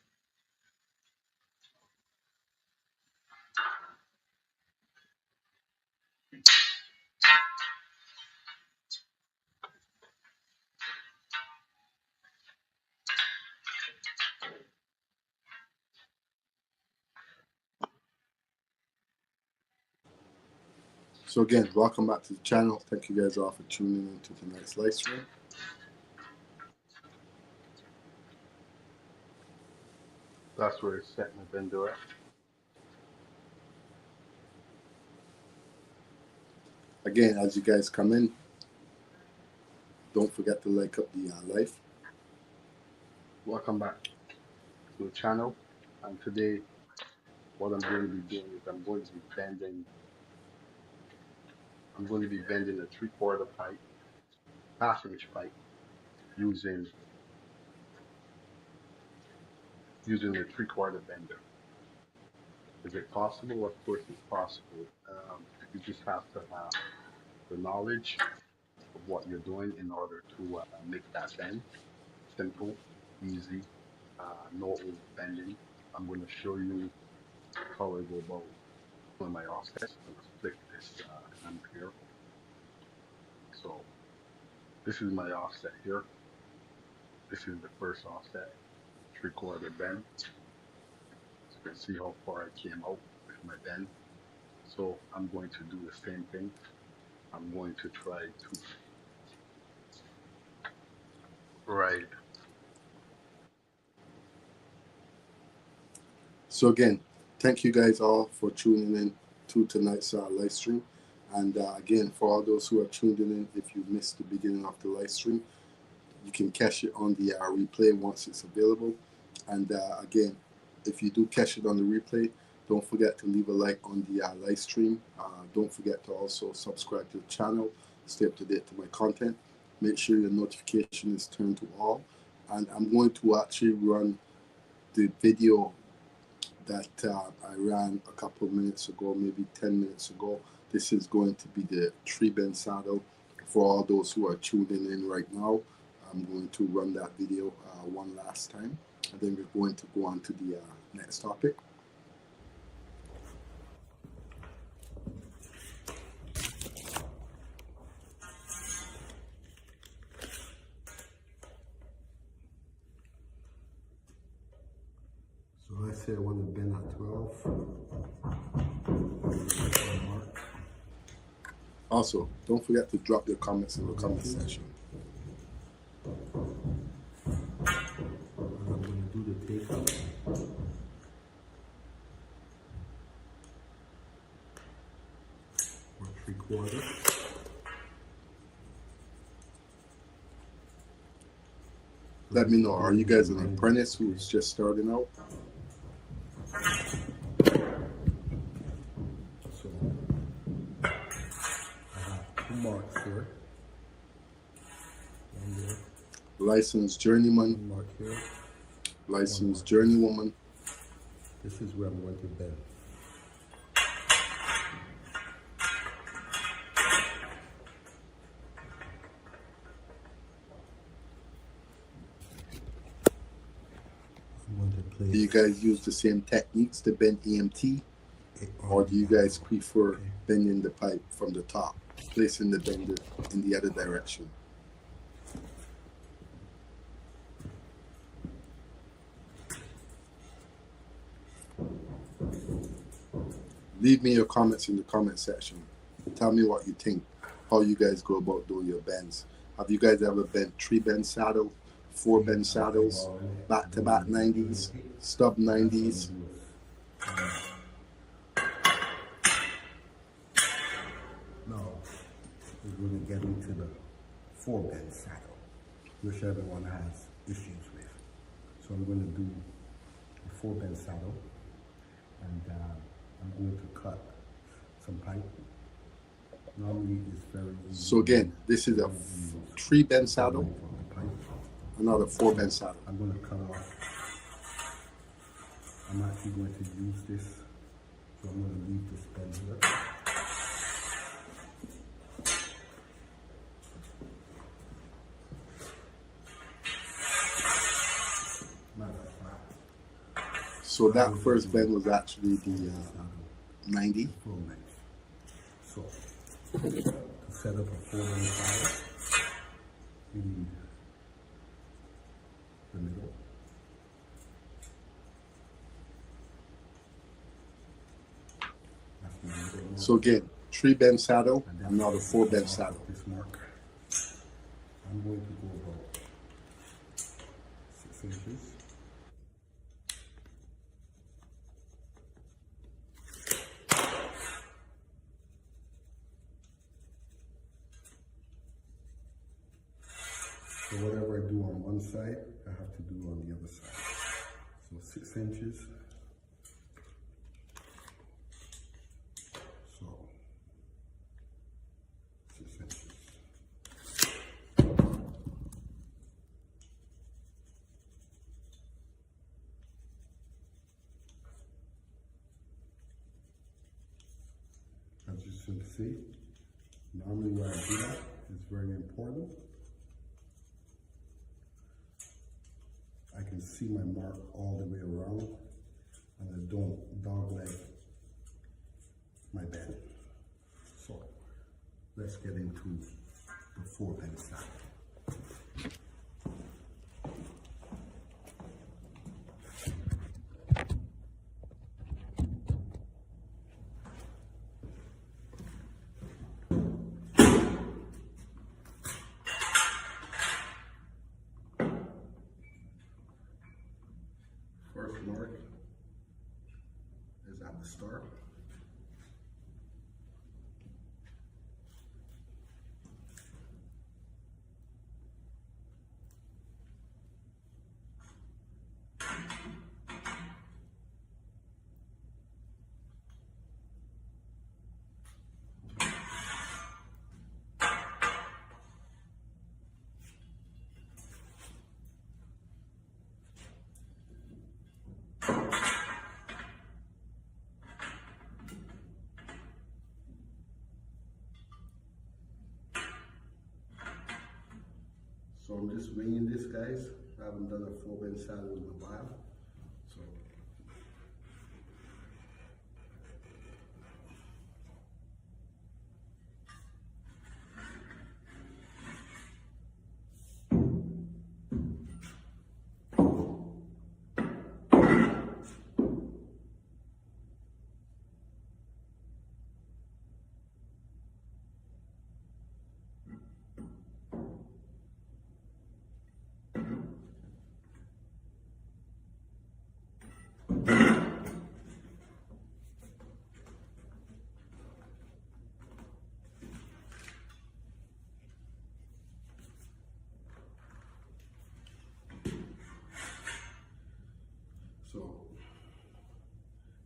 So again, welcome back to the channel. Thank you guys all for tuning in to tonight's live stream. That's where it's setting the bender at. Again, as you guys come in, don't forget to like up the live. Welcome back to the channel. And today, what I'm going to be doing is I'm going to be bending a 3/4 pipe, half-inch pipe, using the 3/4 bender. Is it possible? Of course it's possible. You just have to have the knowledge of what you're doing in order to make that bend simple, easy, no overbending. I'm going to show you how I go about doing my offset. I'm going to flick this clamp here. So this is my offset here. This is the first offset, 3/4 bend. So you can see how far I came out with my bend. So I'm going to do the same thing. I'm going to try to ride. So again, thank you guys all for tuning in to tonight's live stream. And again, for all those who are tuned in, if you missed the beginning of the live stream, you can catch it on the replay once it's available. And again, if you do catch it on the replay, don't forget to leave a like on the live stream. Don't forget to also subscribe to the channel, stay up to date to my content. Make sure your notification is turned to all. And I'm going to actually run the video that I ran a couple of minutes ago, maybe 10 minutes ago. This is going to be the 3-bend saddle for all those who are tuning in right now. I'm going to run that video one last time, and then we're going to go on to the next topic. So let's say I want to bend at 12. Also, don't forget to drop your comments in the comment section. I'm going to do the takeoff. Or 3/4. Let me know, are you guys an apprentice who's just starting out? marks here. One there. Licensed journeyman, One mark here. licensed journeywoman. This is where I'm going to bend. I'm going to place. Do you guys use the same techniques to bend EMT? Or do you guys prefer bending the pipe from the top, placing the bender in the other direction? Leave me your comments in the comment section. Tell me what you think, how you guys go about doing your bends. Have you guys ever bent 3-bend saddle, 4-bend saddles, back-to-back 90s, stub 90s? Now, we're going to get into the 4-bend saddle, which everyone has issues with. So I'm going to do a 4-bend saddle, and I'm going to cut some pipe. Normally it's very easy. So again, this is a 3-bend saddle, another 4-bend saddle. I'm going to cut off. I'm actually going to use this, so I'm going to leave this bend here. So that first bend was actually the 90. Full length. So to set up a 4-bend saddle, we need the middle. That's the middle. So again, 3-bend saddle, another 4-bend saddle. This mark, I'm going to go about 6 inches. So whatever I do on one side, I have to do on the other side. So 6 inches. So 6 inches. As you can see, normally where I do that is very important. I can see my mark all the way around, and I don't dogleg my bend. So let's get into the 4-bend saddle. First mark is at the start. So I'm just winging this, guys. I haven't done a 4-bend saddle in a while. So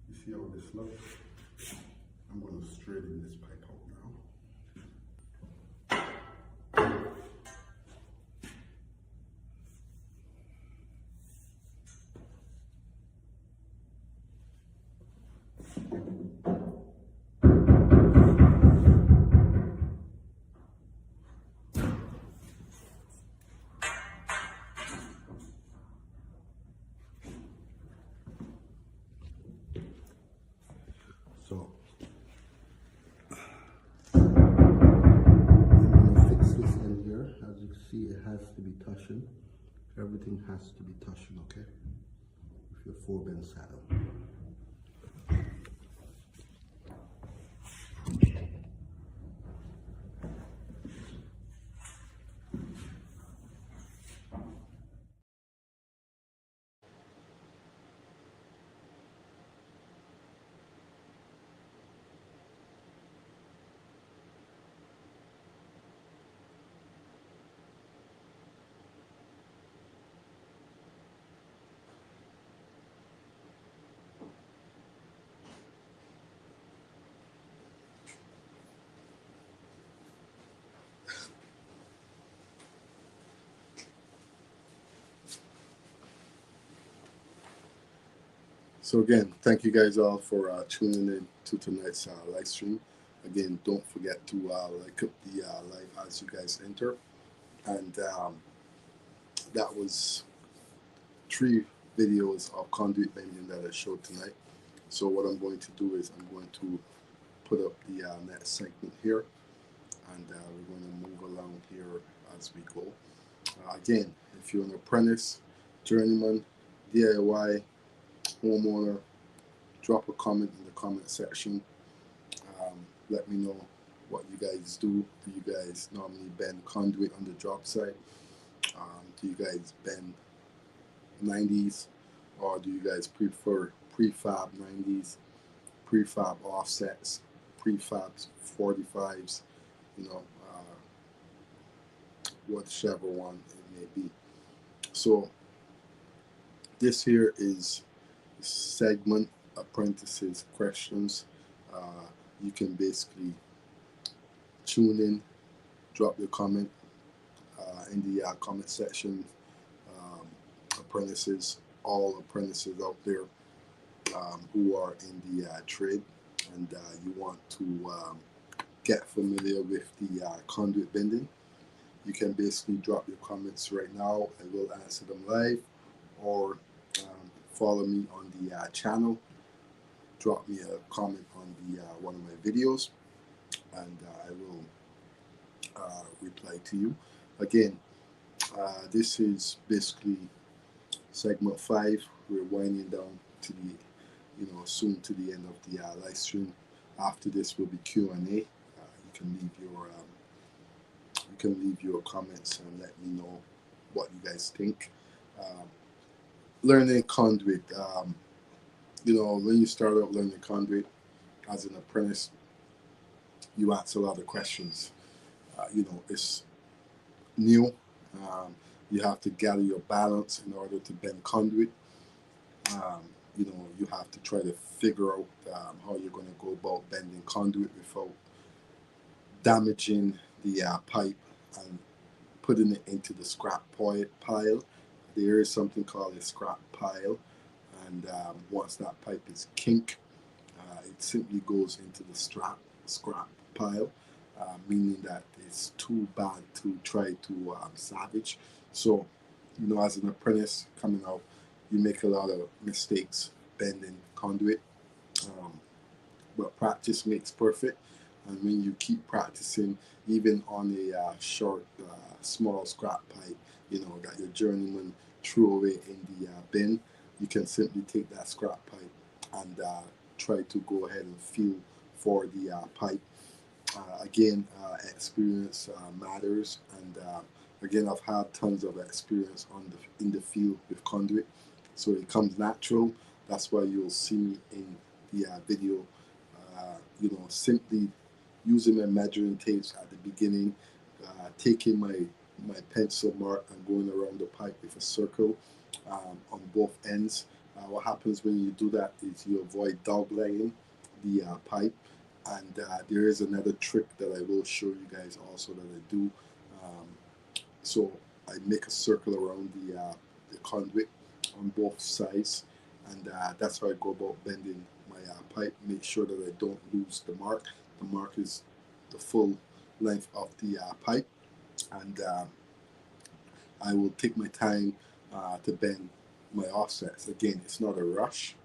you see how this looks? I'm going to straighten this pipe out now. So again, thank you guys all for tuning in to tonight's live stream. Again, don't forget to like up the live as you guys enter. And that was 3 videos of conduit bending that I showed tonight. So what I'm going to do is I'm going to put up the next segment here, and we're going to move along here as we go. Again, if you're an apprentice, journeyman, DIY, homeowner, drop a comment in the comment section. Let me know what you guys do. Do you guys normally bend conduit on the job site? Do you guys bend 90s, or do you guys prefer prefab 90s, prefab offsets, prefab 45s? You know, whichever one it may be. So this here is segment apprentices questions. You can basically tune in, drop your comment in the comment section. Apprentices, all apprentices out there who are in the trade, and you want to get familiar with the conduit bending, you can basically drop your comments right now. I will answer them live, or follow me on the channel. Drop me a comment on the one of my videos, and I will reply to you. Again, this is basically segment 5. We're winding down to the, soon to the end of the live stream. After this will be Q&A. You can leave your comments and let me know what you guys think. Learning conduit. When you start out learning conduit as an apprentice, you ask a lot of questions. It's new. You have to gather your balance in order to bend conduit. You have to try to figure out how you're going to go about bending conduit without damaging the pipe and putting it into the scrap pile. There is something called a scrap pile, and once that pipe is kink, it simply goes into the scrap pile, meaning that it's too bad to try to salvage. So, as an apprentice coming out, you make a lot of mistakes bending conduit, but practice makes perfect. And when you keep practicing, even on a short, small scrap pipe, that your journeyman threw away in the bin, you can simply take that scrap pipe and try to go ahead and feel for the pipe. Again, experience matters, and again, I've had tons of experience in the field with conduit, so it comes natural. That's why you'll see me in the video, simply using my measuring tapes at the beginning, taking my pencil mark and going around the pipe with a circle on both ends. What happens when you do that is you avoid doglegging the pipe. And there is another trick that I will show you guys also that I do. So I make a circle around the conduit on both sides, and that's how I go about bending my pipe. Make sure that I don't lose the mark. The mark is the full length of the pipe, and I will take my time to bend my offsets. Again, it's not a rush.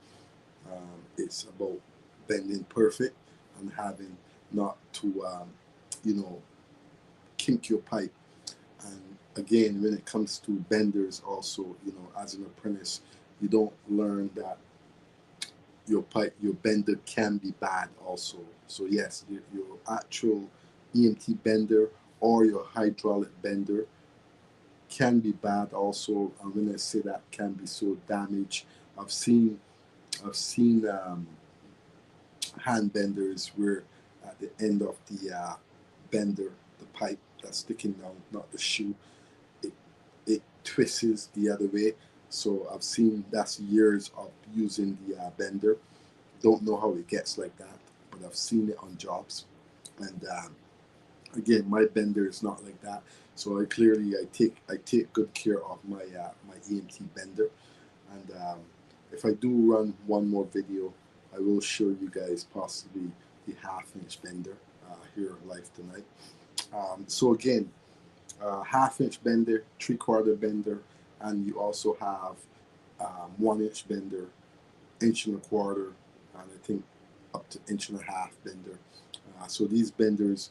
It's about bending perfect and having not to, kink your pipe. And again, when it comes to benders also, as an apprentice, you don't learn that your bender can be bad also. So yes, your actual EMT bender or your hydraulic bender can be bad also. And when I say that, can be so damaged. I've seen hand benders where at the end of the bender, the pipe that's sticking down, not the shoe, it twists the other way. So I've seen that's years of using the bender. Don't know how it gets like that, but I've seen it on jobs. And again, my bender is not like that. So I take good care of my EMT bender, and if I do run one more video, I will show you guys possibly the 1/2 inch bender here live tonight. So again, 1/2 inch bender, 3/4 bender, and you also have 1 inch bender, 1.25 inch, and I think up to 1.5 inch bender. So these benders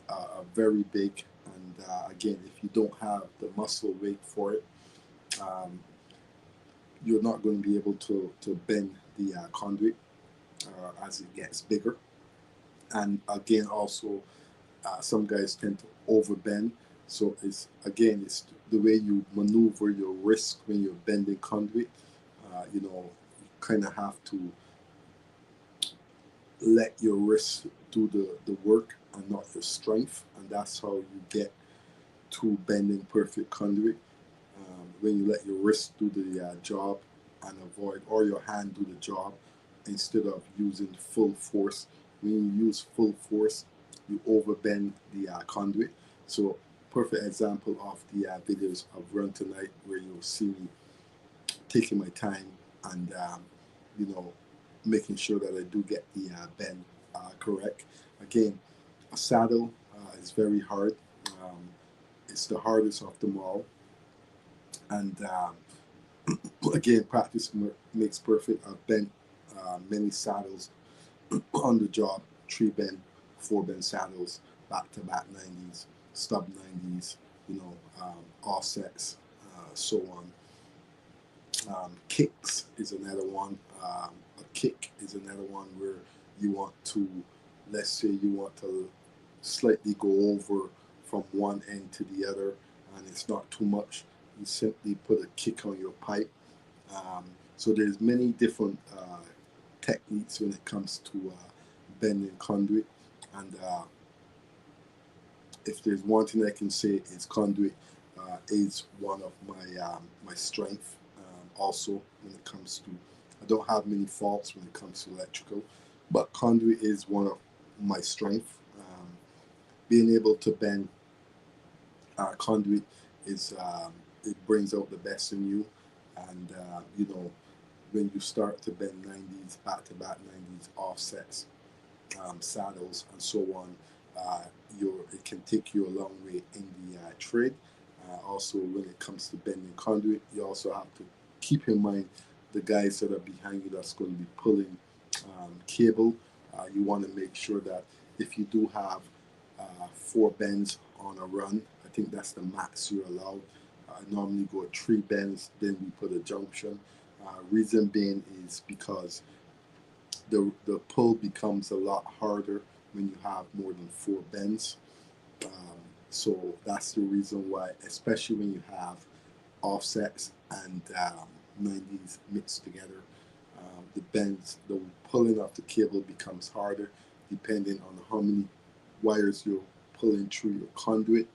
are very big, and again, if you don't have the muscle weight for it, you're not going to be able to bend the conduit as it gets bigger. And again, also, some guys tend to overbend. So it's the way you maneuver your wrist when you're bending conduit. You kind of have to let your wrist do the work and not your strength, and that's how you get to bending perfect conduit. When you let your wrist do the job and avoid, or your hand do the job instead of using full force. When you use full force, you overbend the conduit. So perfect example of the videos I've run tonight, where you'll see me taking my time and making sure that I do get the bend correct. Again, a saddle is very hard. It's the hardest of them all, and again, practice makes perfect. I've bent many saddles on the job, 3 bend, 4 bend saddles, back-to-back 90s, stub 90s, offsets, so on. Kicks is another one. A kick is another one where you want to, let's say you want to slightly go over from one end to the other, and it's not too much. You simply put a kick on your pipe. So there's many different techniques when it comes to bending conduit, and if there's one thing I can say, is conduit is one of my strength. Also, when it comes to, I don't have many faults when it comes to electrical, but conduit is one of my strength. Being able to bend conduit is it brings out the best in you, and when you start to bend 90s, back-to-back 90s, offsets, saddles, and so on, it can take you a long way in the trade. Also, when it comes to bending conduit, you also have to keep in mind the guys that are behind you that's going to be pulling cable. You want to make sure that if you do have 4 bends on a run, I think that's the max you're allowed. I normally go 3 bends, then we put a junction. Reason being is because the pull becomes a lot harder when you have more than 4 bends. So that's the reason why, especially when you have offsets and 90s mixed together, the bends, the pulling of the cable becomes harder depending on how many wires you're pulling through your conduit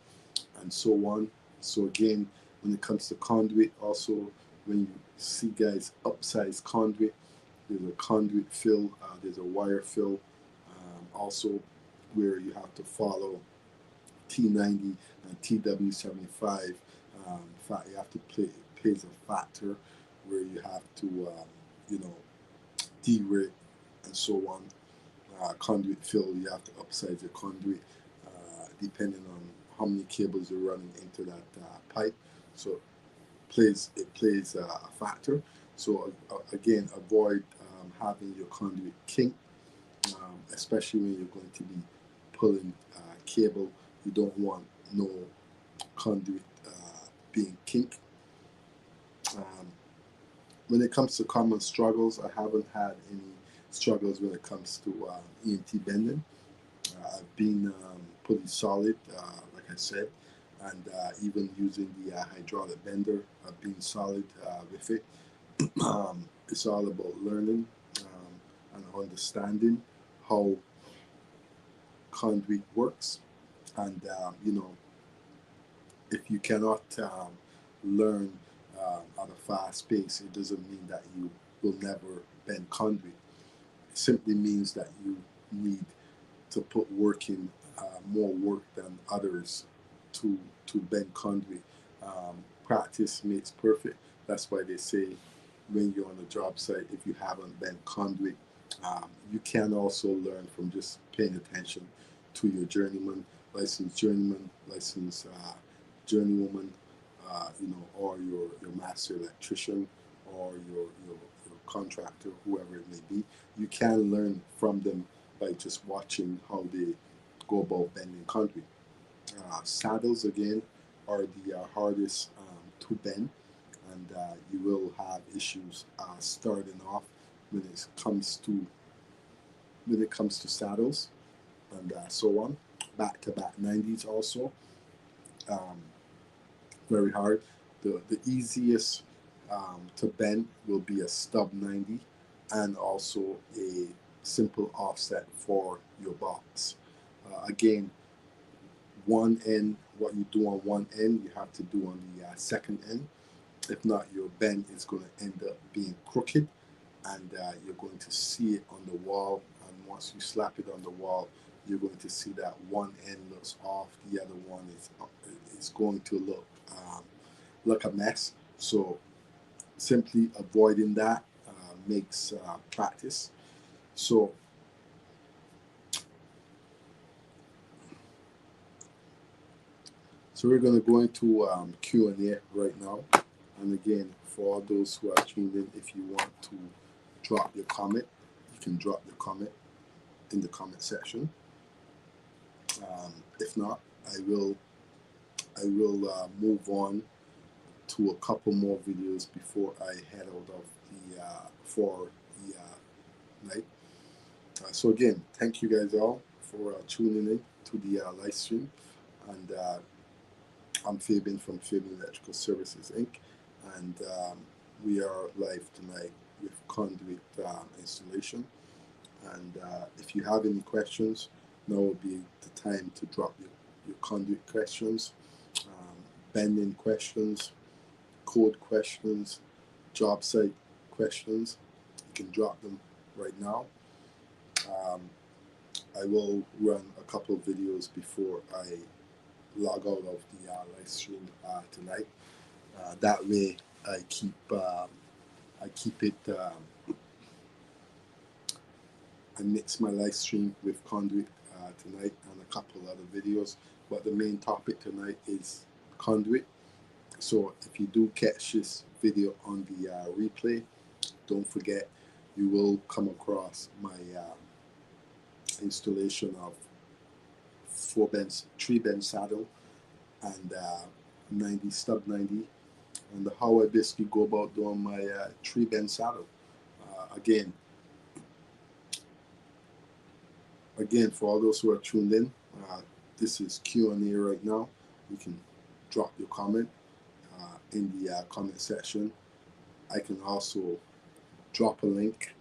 and so on. So again, when it comes to conduit, also when you see guys upsize conduit, there's a conduit fill, there's a wire fill, also where you have to follow T90 and TW75. In fact, you have to plays a factor where you have to, D-rate and so on. Conduit fill, you have to upsize your conduit depending on how many cables you're running into that pipe. So it plays a factor. So again, avoid having your conduit kink, especially when you're going to be pulling cable. You don't want no conduit being kink. When it comes to common struggles, I haven't had any struggles when it comes to EMT bending. I've been pretty solid, like I said, and even using the hydraulic bender, I've been solid with it. It's all about learning and understanding how conduit works, and if you cannot learn at a fast pace, it doesn't mean that you will never bend conduit. It simply means that you need to put work in, more work than others to bend conduit. Practice makes perfect. That's why they say when you're on a job site if you haven't been conduit. You can also learn from just paying attention to your journeyman, licensed journeyman, licensed journeywoman, or your master electrician, or your contractor, whoever it may be. You can learn from them by just watching how they go about bending conduit. Saddles again are the hardest to bend, and you will have issues starting off when it comes to saddles and so on. Back to back 90s also um, very hard. The easiest to bend will be a stub 90 and also a simple offset for your box. Again, one end, what you do on one end, you have to do on the second end. If not, your bend is going to end up being crooked, and you're going to see it on the wall. And once you slap it on the wall, you're going to see that one end looks off, the other one is going to look a mess. So simply avoiding that makes practice. So we're going to go into Q&A right now. And again, for all those who are tuned in, if you want to drop your comment, you can drop your comment in the comment section. If not, I will move on to a couple more videos before I head out of for the night. So again, thank you guys all for tuning in to the live stream, and I'm Fabian from Fabian Electrical Services Inc. And we are live tonight with conduit installation. And if you have any questions, now would be the time to drop your conduit questions, bending questions, code questions, job site questions. You can drop them right now. I will run a couple of videos before I log out of the live stream tonight. That way, I keep it. I mix my live stream with conduit tonight and a couple other videos. But the main topic tonight is conduit. So if you do catch this video on the replay, don't forget you will come across my installation of 3 bend saddle and 90 stub 90, and how I basically go about doing my 3 bend saddle. Again, for all those who are tuned in, this is Q&A right now. You can drop your comment in the comment section. I can also drop a link.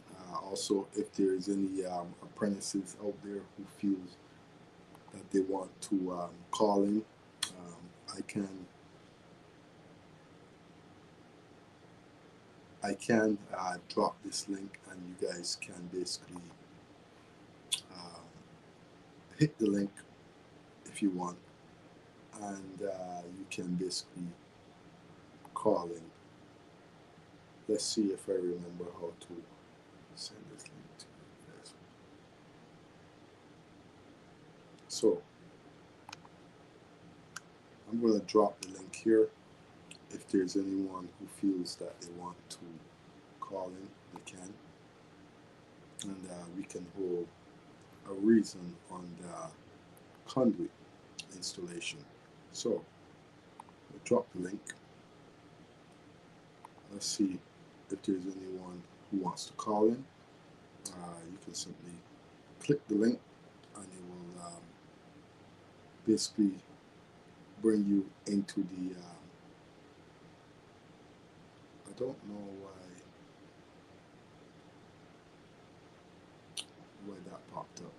Also, if there is any apprentices out there who feels that they want to call in, I can drop this link, and you guys can basically hit the link if you want, and you can basically call in. Let's see if I remember how to send this link to you guys. So I'm going to drop the link here. If there's anyone who feels that they want to call in, they can, and we can hold a reason on the conduit installation. So we'll drop the link. Let's see if there's anyone who wants to call in. You can simply click the link, and it will basically bring you into the I don't know why that popped up.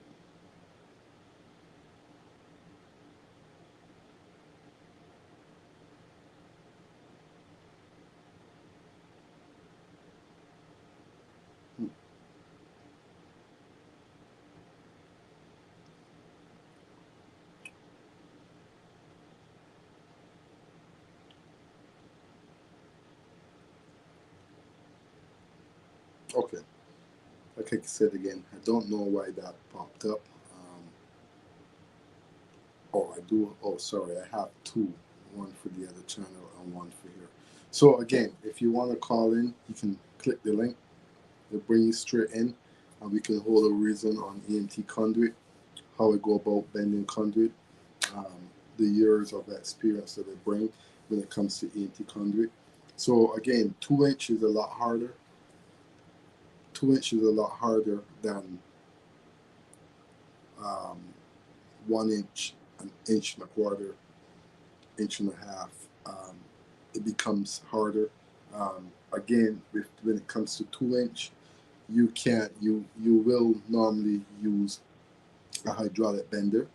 Okay, like I said again, I don't know why that popped up. Oh, I do. Oh, sorry, I have two, one for the other channel and one for here. So again, if you want to call in, you can click the link. It'll bring you straight in, and we can hold a reason on EMT conduit, how we go about bending conduit, the years of experience that they bring when it comes to EMT conduit. So again, 2 inch is a lot harder. 2 inch is a lot harder than um, 1 inch, an inch and a quarter, inch and a half. It becomes harder. Again, when it comes to 2 inch, you can't. You will normally use a hydraulic bender,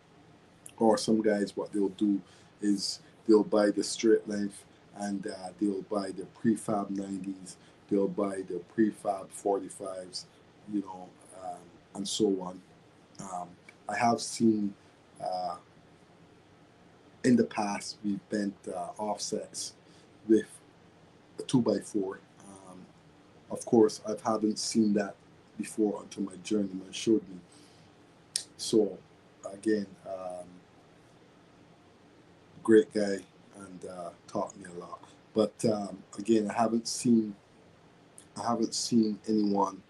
or some guys what they'll do is they'll buy the straight length, and they'll buy the prefab 90s, they'll buy the prefab 45s, you know, and so on. Um, I have seen uh, in the past we bent offsets with a 2x4. Of course, I haven't seen that before until my journeyman showed me. So again, great guy, and taught me a lot. But again, I haven't seen anyone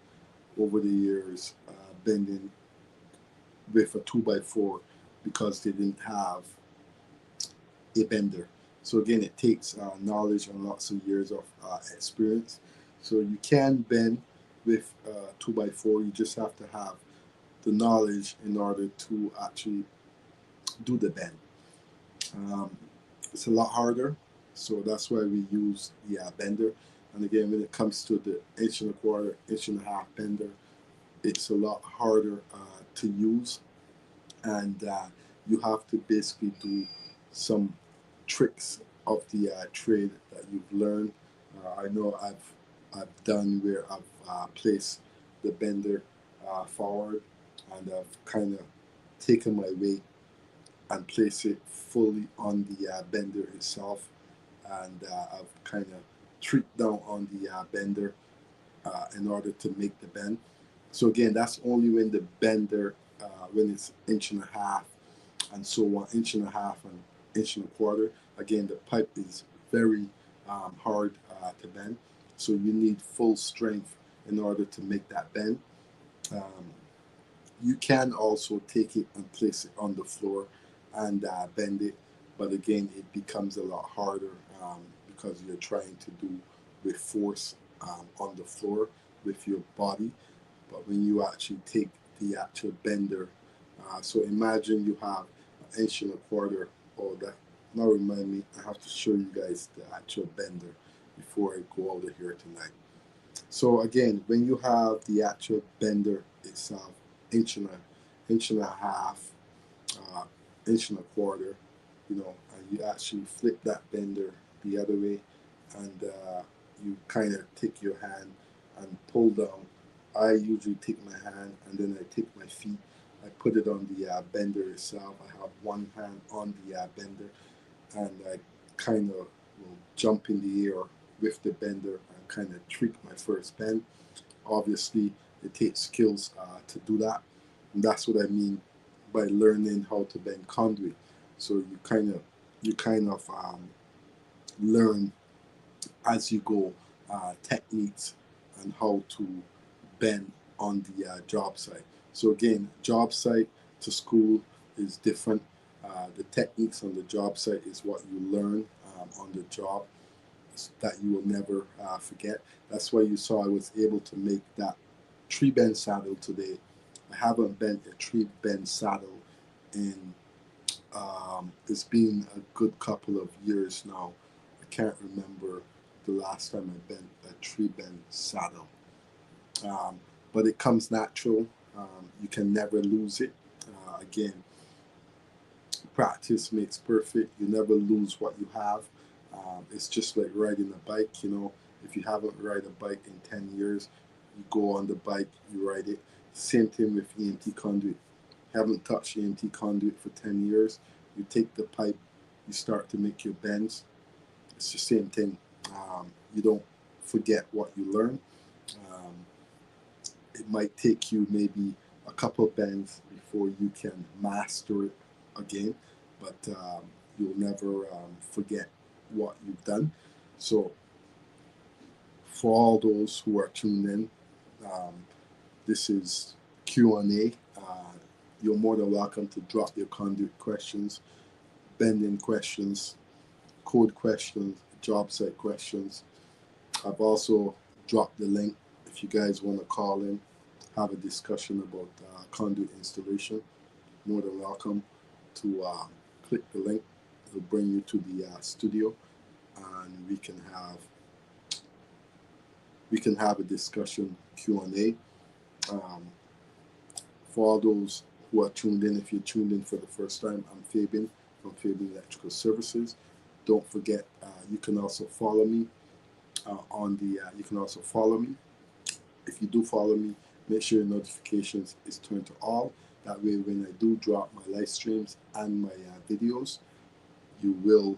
over the years bending with a 2x4 because they didn't have a bender. So again, it takes knowledge and lots of years of experience. So you can bend with 2x4. You just have to have the knowledge in order to actually do the bend. Um, it's a lot harder, so that's why we use the bender. And again, when it comes to the inch and a quarter, inch and a half bender, it's a lot harder to use, and you have to basically do some tricks of the trade that you've learned. I know I've done where I've placed the bender forward, and I've kind of taken my weight and place it fully on the bender itself, and I've kind of tricked down on the bender in order to make the bend. So again, that's only when the bender, when it's inch and a half, and so on, inch and a half and inch and a quarter. Again, the pipe is very hard to bend, so you need full strength in order to make that bend. Um, you can also take it and place it on the floor and bend it, but again, it becomes a lot harder because you're trying to do with force on the floor with your body. But when you actually take the actual bender, so imagine you have an inch and a quarter. Oh, that now remind me, I have to show you guys the actual bender before I go out of here tonight. So again, when you have the actual bender itself, inch and a half, uh, inch and a quarter, you know, and you actually flip that bender the other way, and you kind of take your hand and pull down. I usually take my hand and then I take my feet. I put it on the bender itself. I have one hand on the bender, and I kind of will jump in the air with the bender and kind of trick my first bend. Obviously, it takes skills to do that, and that's what I mean by learning how to bend conduit. So you kind of learn as you go techniques and how to bend on the job site. So again, job site to school is different. The techniques on the job site is what you learn on the job that you will never forget. That's why you saw I was able to make that tree bend saddle today. I haven't bent a tree bend saddle in it's been a good couple of years now. I can't remember the last time I bent a tree bend saddle. Um, but it comes natural. You can never lose it. Again, practice makes perfect. You never lose what you have. It's just like riding a bike, you know. If you haven't ride a bike in 10 years, you go on the bike, you ride it. Same thing with EMT conduit. Haven't touched EMT conduit for 10 years. You take the pipe, you start to make your bends. It's the same thing. You don't forget what you learn. Um, it might take you maybe a couple of bends before you can master it again, but you'll never forget what you've done. So for all those who are tuned in, this is Q&A. You're more than welcome to drop your conduit questions, bending questions, code questions, job site questions. I've also dropped the link if you guys want to call in, have a discussion about conduit installation. More than welcome to click the link. It'll bring you to the studio, and we can have a discussion Q&A. For all those who are tuned in, if you're tuned in for the first time, I'm Fabian from Fabian Electrical Services. Don't forget, you can also follow me you can also follow me. If you do follow me, make sure your notifications is turned to all. That way, when I do drop my live streams and my videos, you will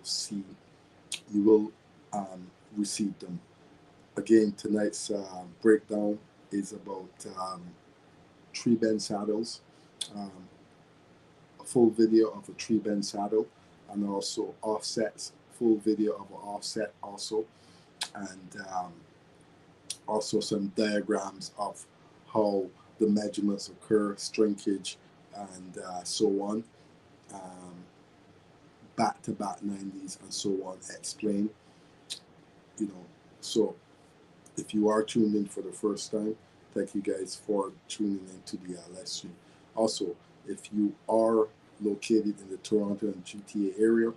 receive them. Again, tonight's breakdown is about tree bend saddles, a full video of a tree bend saddle, and also offsets, full video of an offset also, and also some diagrams of how the measurements occur, shrinkage, and so on, back-to-back 90s and so on, explain, so if you are tuned in for the first time, thank you guys for tuning into the live stream. Also, if you are located in the Toronto and GTA area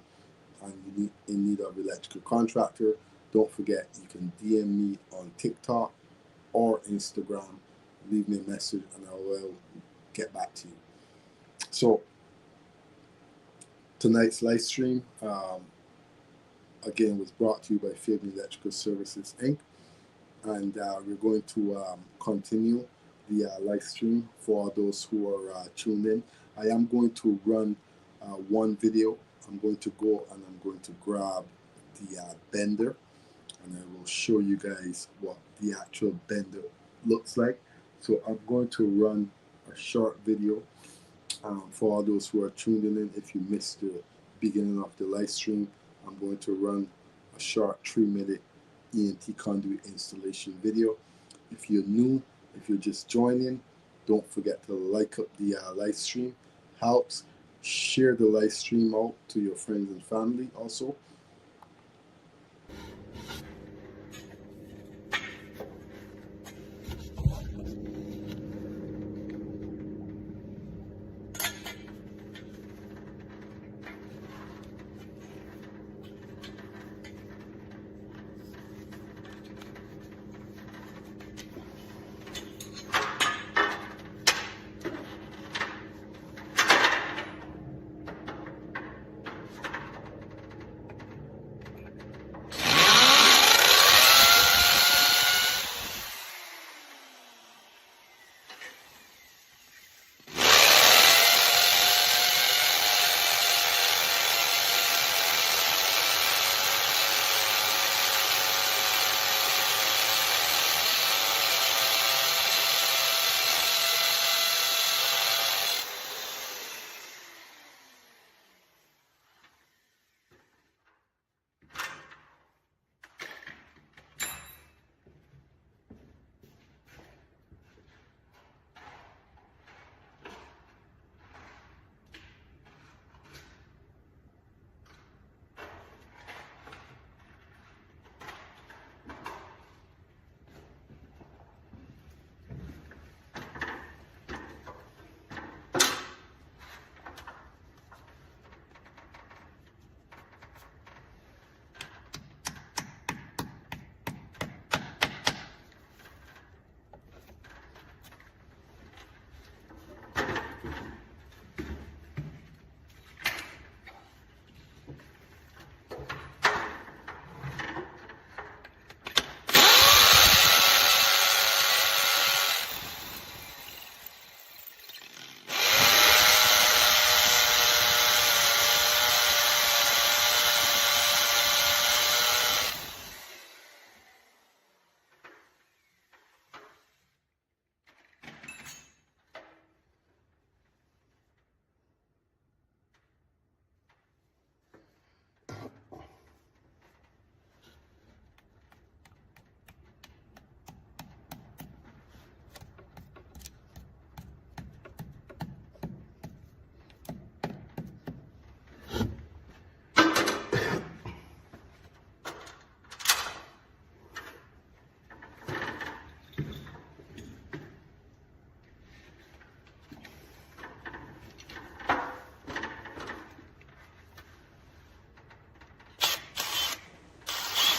and you in need of electrical contractor, don't forget you can DM me on TikTok or Instagram, leave me a message, and I will get back to you. So tonight's live stream again was brought to you by Fabian Electrical Services Inc. And we're going to continue the live stream for those who are tuned in. I am going to run one video. I'm going to go and I'm going to grab the bender, and I will show you guys what the actual bender looks like. So I'm going to run a short video for all those who are tuned in. If you missed the beginning of the live stream, I'm going to run a short 3-minute EMT conduit installation video. If you're new, if you're just joining, don't forget to like up the live stream. Helps. Share the live stream out to your friends and family also.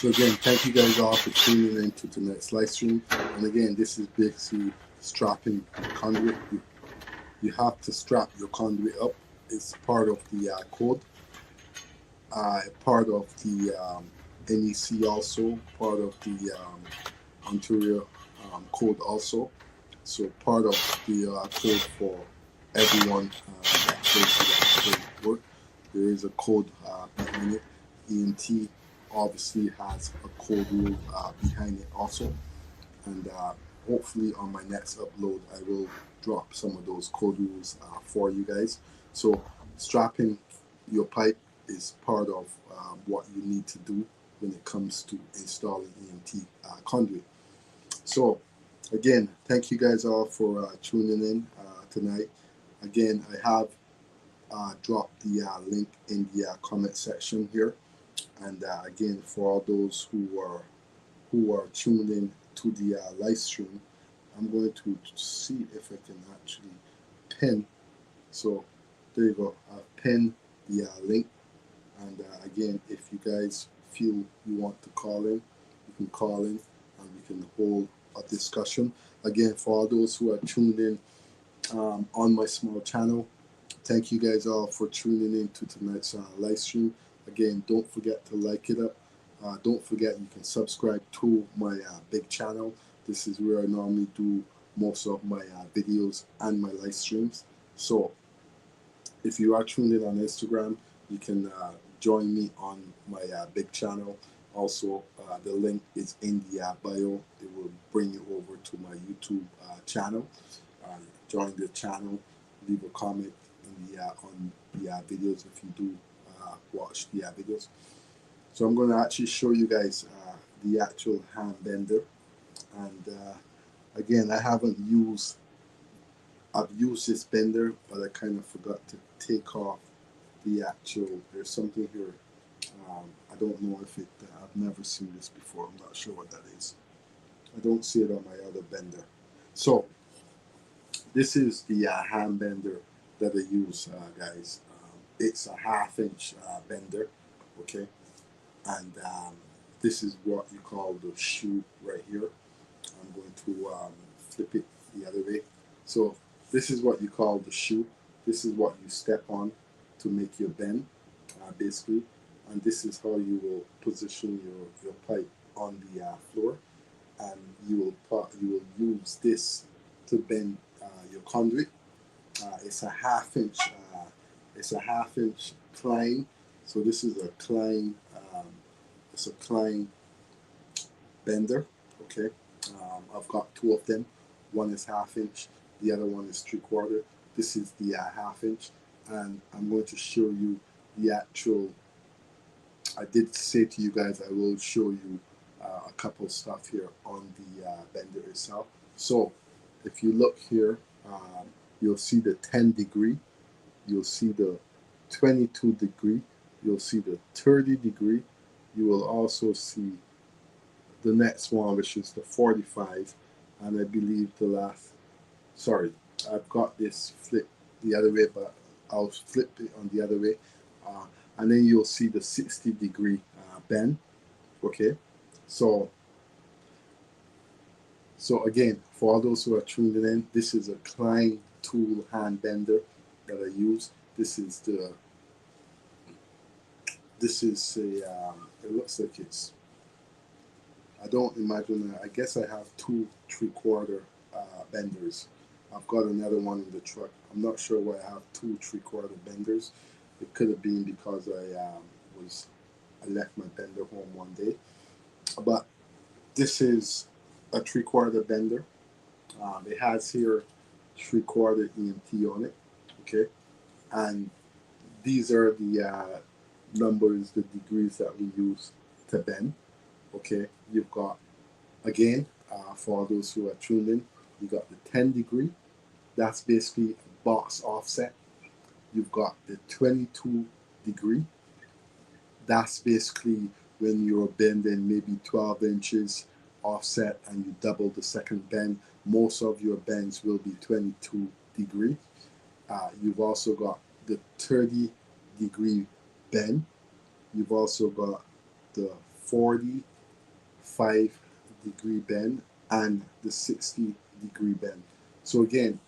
So again, thank you guys all for tuning in to tonight's live stream. And again, this is basically strapping the conduit. You have to strap your conduit up. It's part of the code, part of the NEC also, part of the Ontario code also. So part of the code for everyone that goes to that code work. There is a code behind it. EMT obviously has a code rule behind it also. And hopefully on my next upload, I will drop some of those code rules for you guys. So strapping your pipe is part of what you need to do when it comes to installing EMT conduit. So again, thank you guys all for tuning in tonight. Again, I have dropped the link in the comment section here. And again, for all those who are tuned in to the live stream, I'm going to see if I can actually pin. So there you go. I've pinned the link. And again, if you guys feel you want to call in, you can call in and we can hold a discussion. Again, for all those who are tuned in on my small channel, thank you guys all for tuning in to tonight's live stream. Again, don't forget to like it up. Don't forget you can subscribe to my big channel. This is where I normally do most of my videos and my live streams. So if you are tuned in on Instagram, you can join me on my big channel. Also, the link is in the bio. It will bring you over to my YouTube channel. Join the channel, leave a comment in the on the videos if you do watch the videos. So I'm going to actually show you guys the actual hand bender. And again, I've used this bender, but I kind of forgot to take off the actual, there's something here. I don't know if it, I've never seen this before. I'm not sure what that is. I don't see it on my other bender. So this is the hand bender that I use, guys. It's a 1/2 inch bender, okay? And this is what you call the shoe right here. I'm going to flip it the other way. So this is what you call the shoe. This is what you step on to make your bend, basically. And this is how you will position your pipe on the floor. And you will use this to bend your conduit. It's a 1/2 inch. It's a 1/2 inch climb. So this is a climb. It's a climb bender. Okay. I've got two of them. One is 1/2 inch. The other one is 3/4. This is the 1/2 inch, and I'm going to show you the actual. I did say to you guys I will show you a couple stuff here on the bender itself. So if you look here, you'll see the 10 degree, you'll see the 22 degree, you'll see the 30 degree, you will also see the next one, which is the 45, and I believe the last, sorry, I've got this flip the other way, but I'll flip it on the other way, and then you'll see the 60 degree bend. Okay, so again, for all those who are tuned in, this is a Klein tool hand bender that I use. This is a it looks like it's, I don't imagine, I guess I have 2 3/4 benders. I've got another one in the truck. I'm not sure why I have 2 3/4 benders. It could have been because I left my bender home one day. But this is a 3/4 bender. It has here 3/4 EMT on it. Okay, and these are the numbers, the degrees that we use to bend. Okay, you've got, again, for those who are tuned in, you got the 10 degree. That's basically a box offset. You've got the 22 degree. That's basically when you're bending maybe 12 inches offset and you double the second bend. Most of your bends will be 22 degree. You've also got the 30 degree bend. You've also got the 45-degree bend and the 60-degree bend. So again,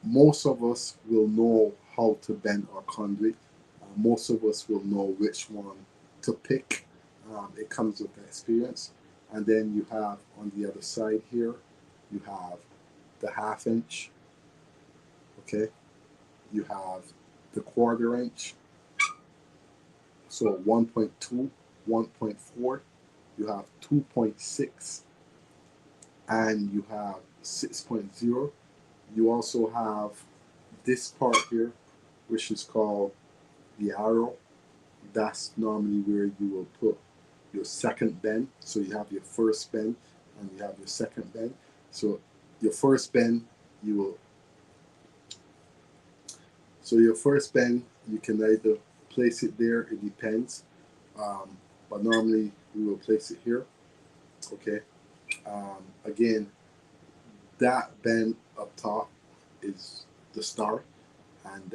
most of us will know how to bend our conduit. Most of us will know which one to pick. It comes with experience. And then you have on the other side here, you have the 1/2 inch, okay? You have the 1/4 inch, so 1.2, 1.4, you have 2.6, and you have 6.0. You also have this part here, which is called the arrow. That's normally where you will put your second bend. So you have your first bend and you have your second bend. So your first bend, you can either place it there, it depends. But normally we will place it here. Okay. Again, that bend up top is the star, and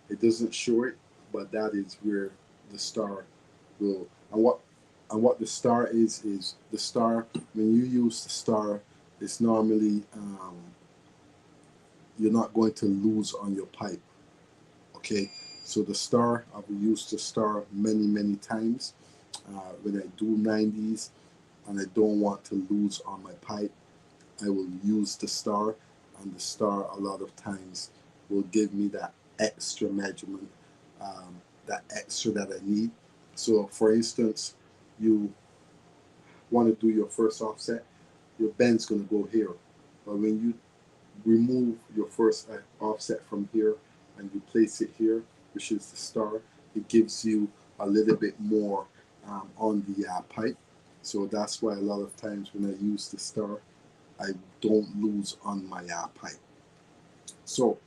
it doesn't show it, but that is where the star will. And what the star is the star. When you use the star, it's normally you're not going to lose on your pipe. Okay, so the star, I've used the star many times when I do 90s and I don't want to lose on my pipe. I will use the star, and the star a lot of times will give me that extra measurement, that extra that I need. So for instance, you want to do your first offset, your bend's going to go here. But when you remove your first offset from here and you place it here, which is the star, it gives you a little bit more on the pipe. So that's why a lot of times when I use the star, I don't lose on my pipe. So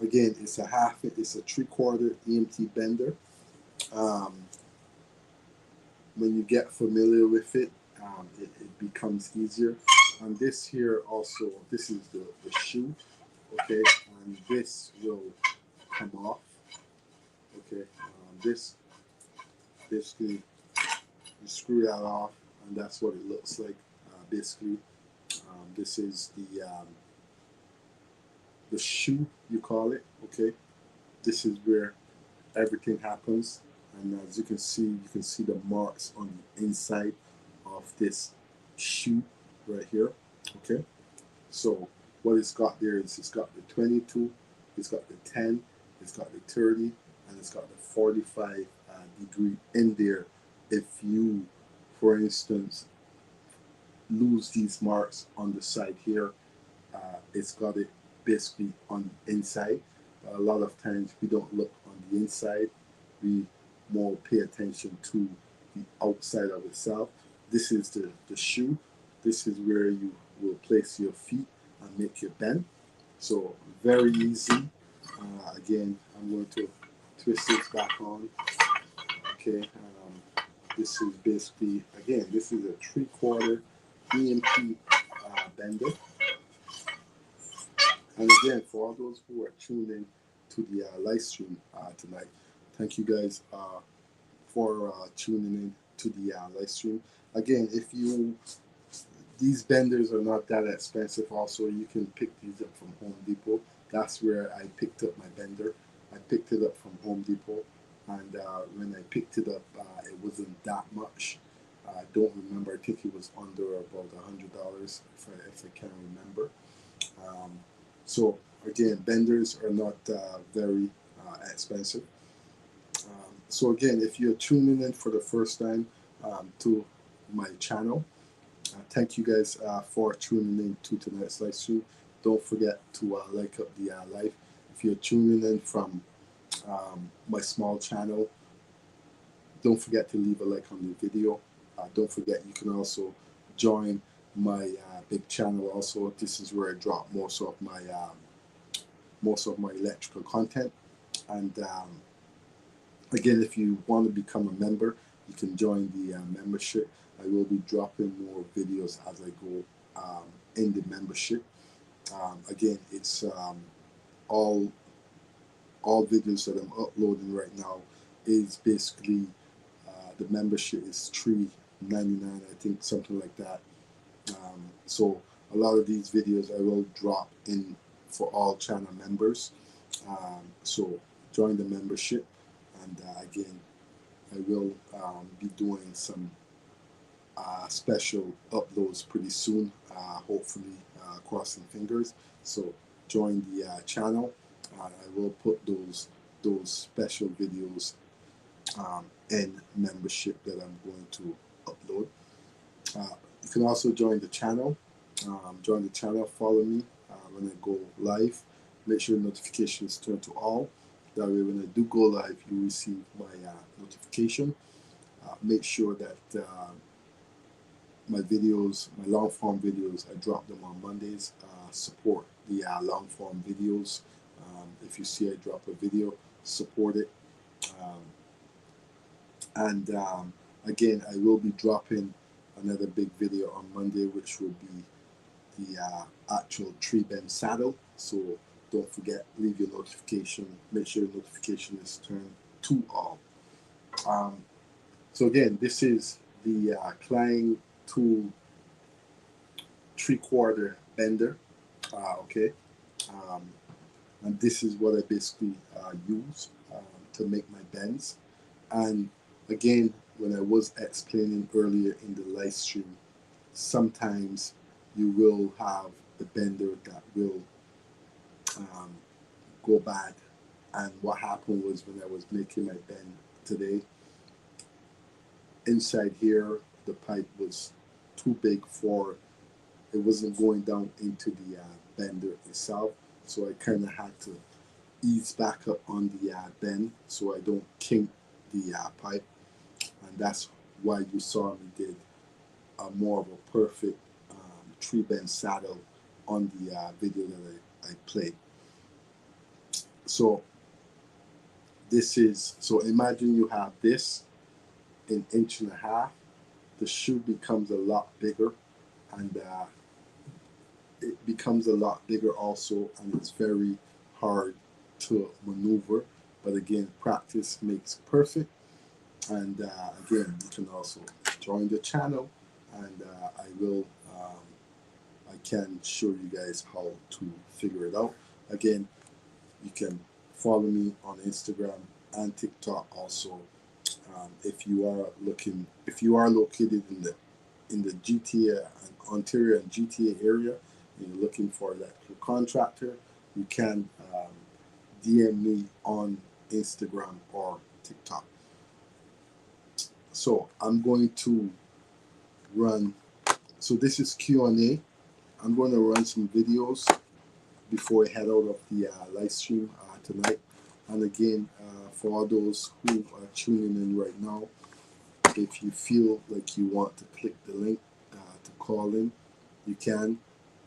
again, it's a 3/4 EMT bender. When you get familiar with it, it becomes easier. And this here also, this is the shoe, okay, and this will come off, okay. This basically you screw that off, and that's what it looks like. Basically, this is the shoe, you call it, okay. This is where everything happens, and as you can see the marks on the inside of this shoe right here, okay. So what it's got there is it's got the 22, it's got the 10, it's got the 30, and it's got the 45 degree in there. If you, for instance, lose these marks on the side here, it's got it basically on the inside. A lot of times we don't look on the inside, we more pay attention to the outside of itself. This is the shoe. This is where you will place your feet and make your bend. So very easy. Again, I'm going to twist this back on. Okay, this is basically, again, this is a 3/4 EMT bender. And again, for all those who are tuned in to the live stream tonight, thank you guys for tuning in to the live stream. Again, these benders are not that expensive. Also, you can pick these up from Home Depot. That's where I picked up my bender. I picked it up from Home Depot, and when I picked it up, it wasn't that much. I don't remember. I think it was under about $100 if I can remember. So again, benders are not very expensive. So again, if you're tuning in for the first time to my channel, thank you guys for tuning in to tonight's live stream. Don't forget to like up the live. If you're tuning in from my small channel, don't forget to leave a like on the video. Don't forget you can also join my big channel. Also, this is where I drop most of my electrical content. And again, if you want to become a member, you can join the membership. I will be dropping more videos as I go in the membership. Again, it's all videos that I'm uploading right now is basically the membership is $3.99, I think, something like that. So a lot of these videos I will drop in for all channel members. So join the membership, and again, I will be doing some special uploads pretty soon, hopefully, crossing fingers. So join the channel. I will put those special videos in membership that I'm going to upload. You can also join the channel. Follow me when I go live. Make sure notifications turn to all. That way, when I do go live, you receive my notification. Make sure that my videos, my long form videos, I drop them on Mondays. Support the long form videos. If you see I drop a video, support it. And again, I will be dropping another big video on Monday, which will be the actual tree bend saddle. So don't forget, leave your notification. Make sure your notification is turned to all. So again, this is the Klein Tool 3/4 bender. Okay, and this is what I basically use to make my bends. And again, when I was explaining earlier in the live stream, sometimes you will have the bender that will go bad. And what happened was, when I was making my bend today, inside here the pipe was too big for, it wasn't going down into the bender itself, so I kind of had to ease back up on the bend so I don't kink the pipe, and that's why you saw me did more of a perfect tree bend saddle on the video that I played. So this is, so imagine you have this in 1.5 inches. The shoe becomes a lot bigger, and it becomes a lot bigger also, and it's very hard to maneuver. But again, practice makes perfect. And again, you can also join the channel, and I can show you guys how to figure it out. Again, you can follow me on Instagram and TikTok also. If you are located in the GTA and Ontario and GTA area, and you're looking for an electrical contractor, you can DM me on Instagram or TikTok. So I'm going to run, so this is Q&A. I'm going to run some videos before I head out of the live stream tonight. And again, for all those who are tuning in right now, if you feel like you want to click the link to call in, you can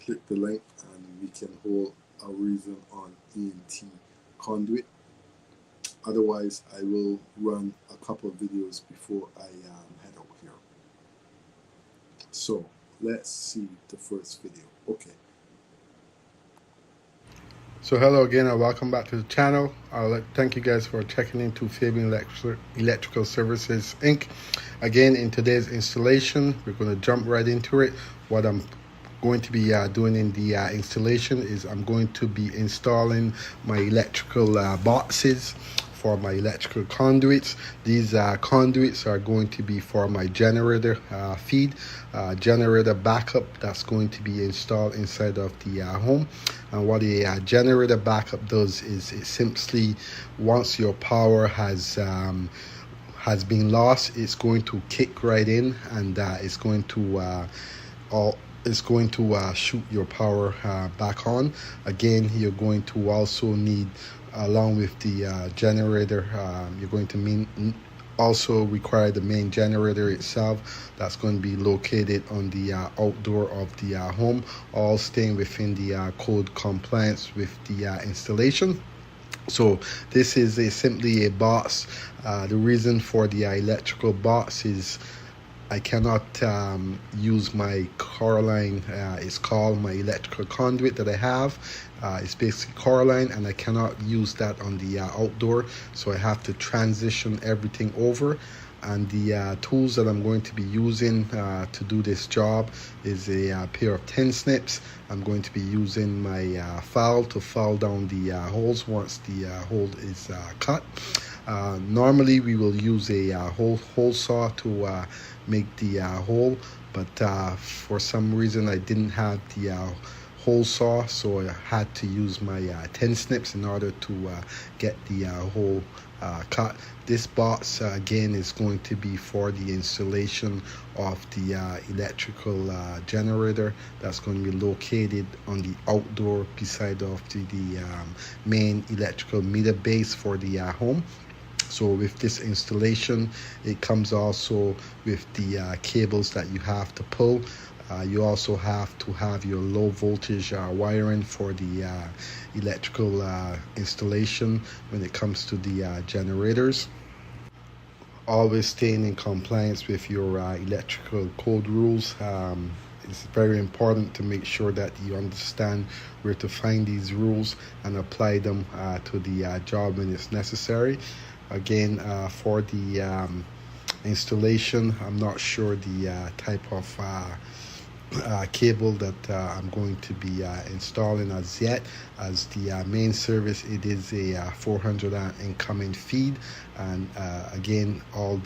click the link, and we can hold a reason on EMT conduit. Otherwise, I will run a couple of videos before I head out here. So let's see the first video. Okay. So hello again, and welcome back to the channel. Thank you guys for checking into Fabian Electrical Services Inc. Again, in today's installation, we're going to jump right into it. What I'm going to be doing in the installation is I'm going to be installing my electrical boxes for my electrical conduits. These conduits are going to be for my generator feed, generator backup that's going to be installed inside of the home. And what a generator backup does is it simply, once your power has been lost, it's going to kick right in, and it's going to shoot your power back on. Again, you're going to also need, along with the generator, you're going to also require the main generator itself that's going to be located on the outdoor of the home, all staying within the code compliance with the installation. So this is simply a box. The reason for the electrical box is I cannot use my car line. It's called my electrical conduit that I have. It's basically car line, and I cannot use that on the outdoor, so I have to transition everything over. And the tools that I'm going to be using to do this job is a pair of 10 snips. I'm going to be using my file to file down the holes once the hole is cut. Normally we will use a hole saw to make the hole, but for some reason I didn't have the hole saw, so I had to use my 10 snips in order to get the hole cut. This box again is going to be for the installation of the electrical generator that's going to be located on the outdoor beside of the main electrical meter base for the home. So with this installation, it comes also with the cables that you have to pull. You also have to have your low voltage wiring for the electrical installation when it comes to the generators. Always staying in compliance with your electrical code rules. It's very important to make sure that you understand where to find these rules and apply them to the job when it's necessary. Again, for the installation, I'm not sure the type of cable that I'm going to be installing as yet. As the main service, it is a 400 amp incoming feed, and again, all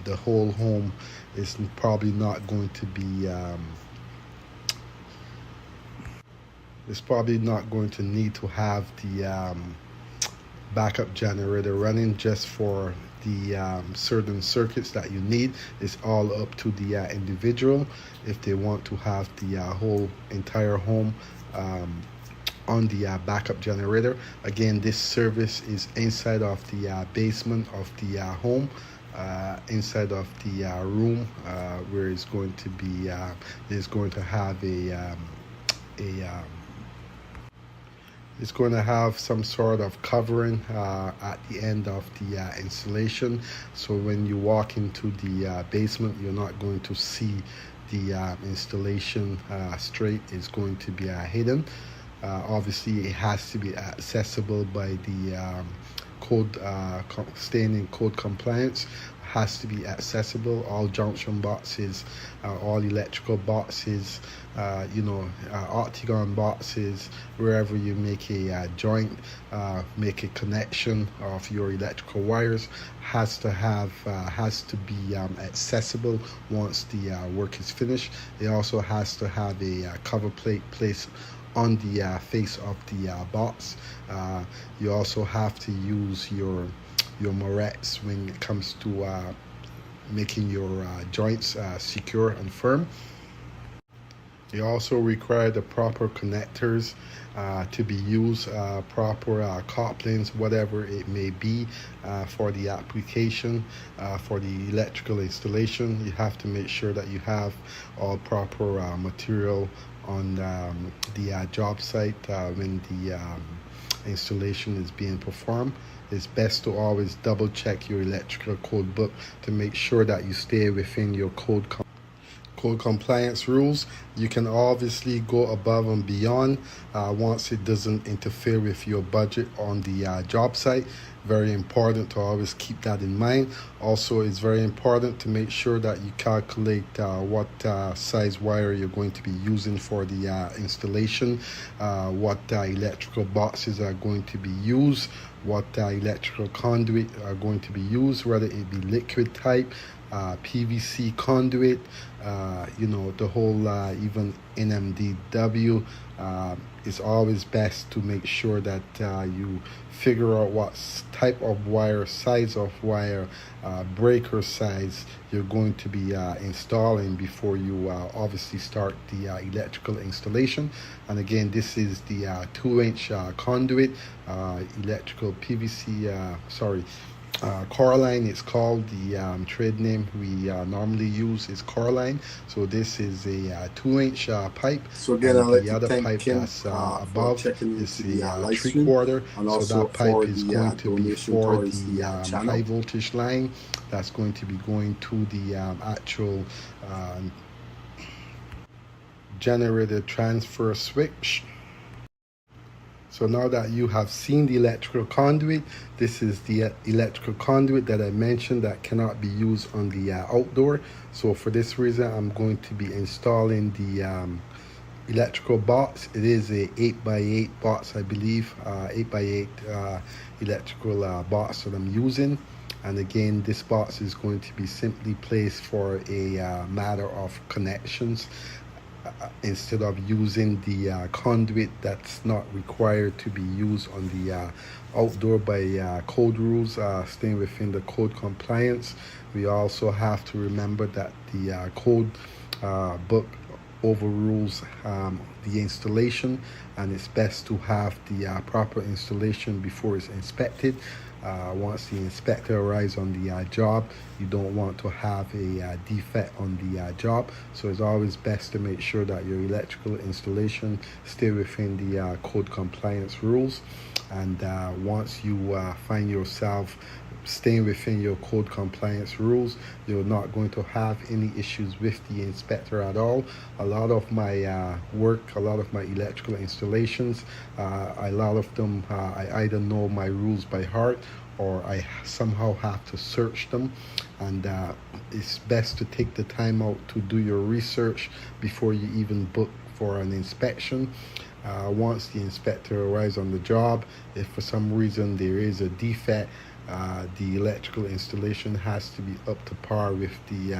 the whole home is probably not going to be it's probably not going to need to have the backup generator running. Just for the certain circuits that you need, it's all up to the individual if they want to have the whole entire home on the backup generator. Again, this service is inside of the basement of the home, inside of the room where it's going to be is going to have it's going to have some sort of covering at the end of the installation, so when you walk into the basement, you're not going to see the installation straight. It's going to be hidden. Obviously, it has to be accessible by the code, staying in code compliance. Has to be accessible. All junction boxes, all electrical boxes, octagon boxes, wherever you make a joint, make a connection of your electrical wires, has to be accessible once the work is finished. It also has to have a cover plate placed on the face of the box. You also have to use your morettes when it comes to making your joints secure and firm. You also require the proper connectors to be used, proper couplings, whatever it may be, for the application, for the electrical installation. You have to make sure that you have all proper material on the job site when the installation is being performed. It's best to always double check your electrical code book to make sure that you stay within your code compliance rules. You can obviously go above and beyond once it doesn't interfere with your budget on the job site. Very important to always keep that in mind. Also, it's very important to make sure that you calculate what size wire you're going to be using for the installation, what electrical boxes are going to be used, what electrical conduit are going to be used, whether it be liquid type, PVC conduit, the whole even NMDW. It's always best to make sure that you figure out what type of wire, size of wire, breaker size you're going to be installing before you obviously start the electrical installation. And again, this is the 2-inch conduit, electrical PVC, Coraline, it's called. The trade name we normally use is Coraline. So this is a 2-inch pipe, So again, I'd and like the to other thank pipe Kim that's for above checking is into the a live three stream, quarter. and So also that pipe for is the going to be donation for towards the the high channel. voltage line. That's going to be going to the actual generator transfer switch. So now that you have seen the electrical conduit, this is the electrical conduit that I mentioned that cannot be used on the outdoor. So for this reason, I'm going to be installing the electrical box. It is a 8x8 box, I believe, 8x8 electrical box that I'm using. And again, this box is going to be simply placed for a matter of connections, instead of using the conduit that's not required to be used on the outdoor by code rules, staying within the code compliance. We also have to remember that the code book overrules the installation, and it's best to have the proper installation before it's inspected. Once the inspector arrives on the job, you don't want to have a defect on the job. So it's always best to make sure that your electrical installation stay within the code compliance rules. And once you find yourself staying within your code compliance rules, you're not going to have any issues with the inspector at all. A lot of my work, a lot of my electrical installations, a lot of them, I either know my rules by heart, or I somehow have to search them. And it's best to take the time out to do your research before you even book for an inspection. Once the inspector arrives on the job, if for some reason there is a defect, the electrical installation has to be up to par with the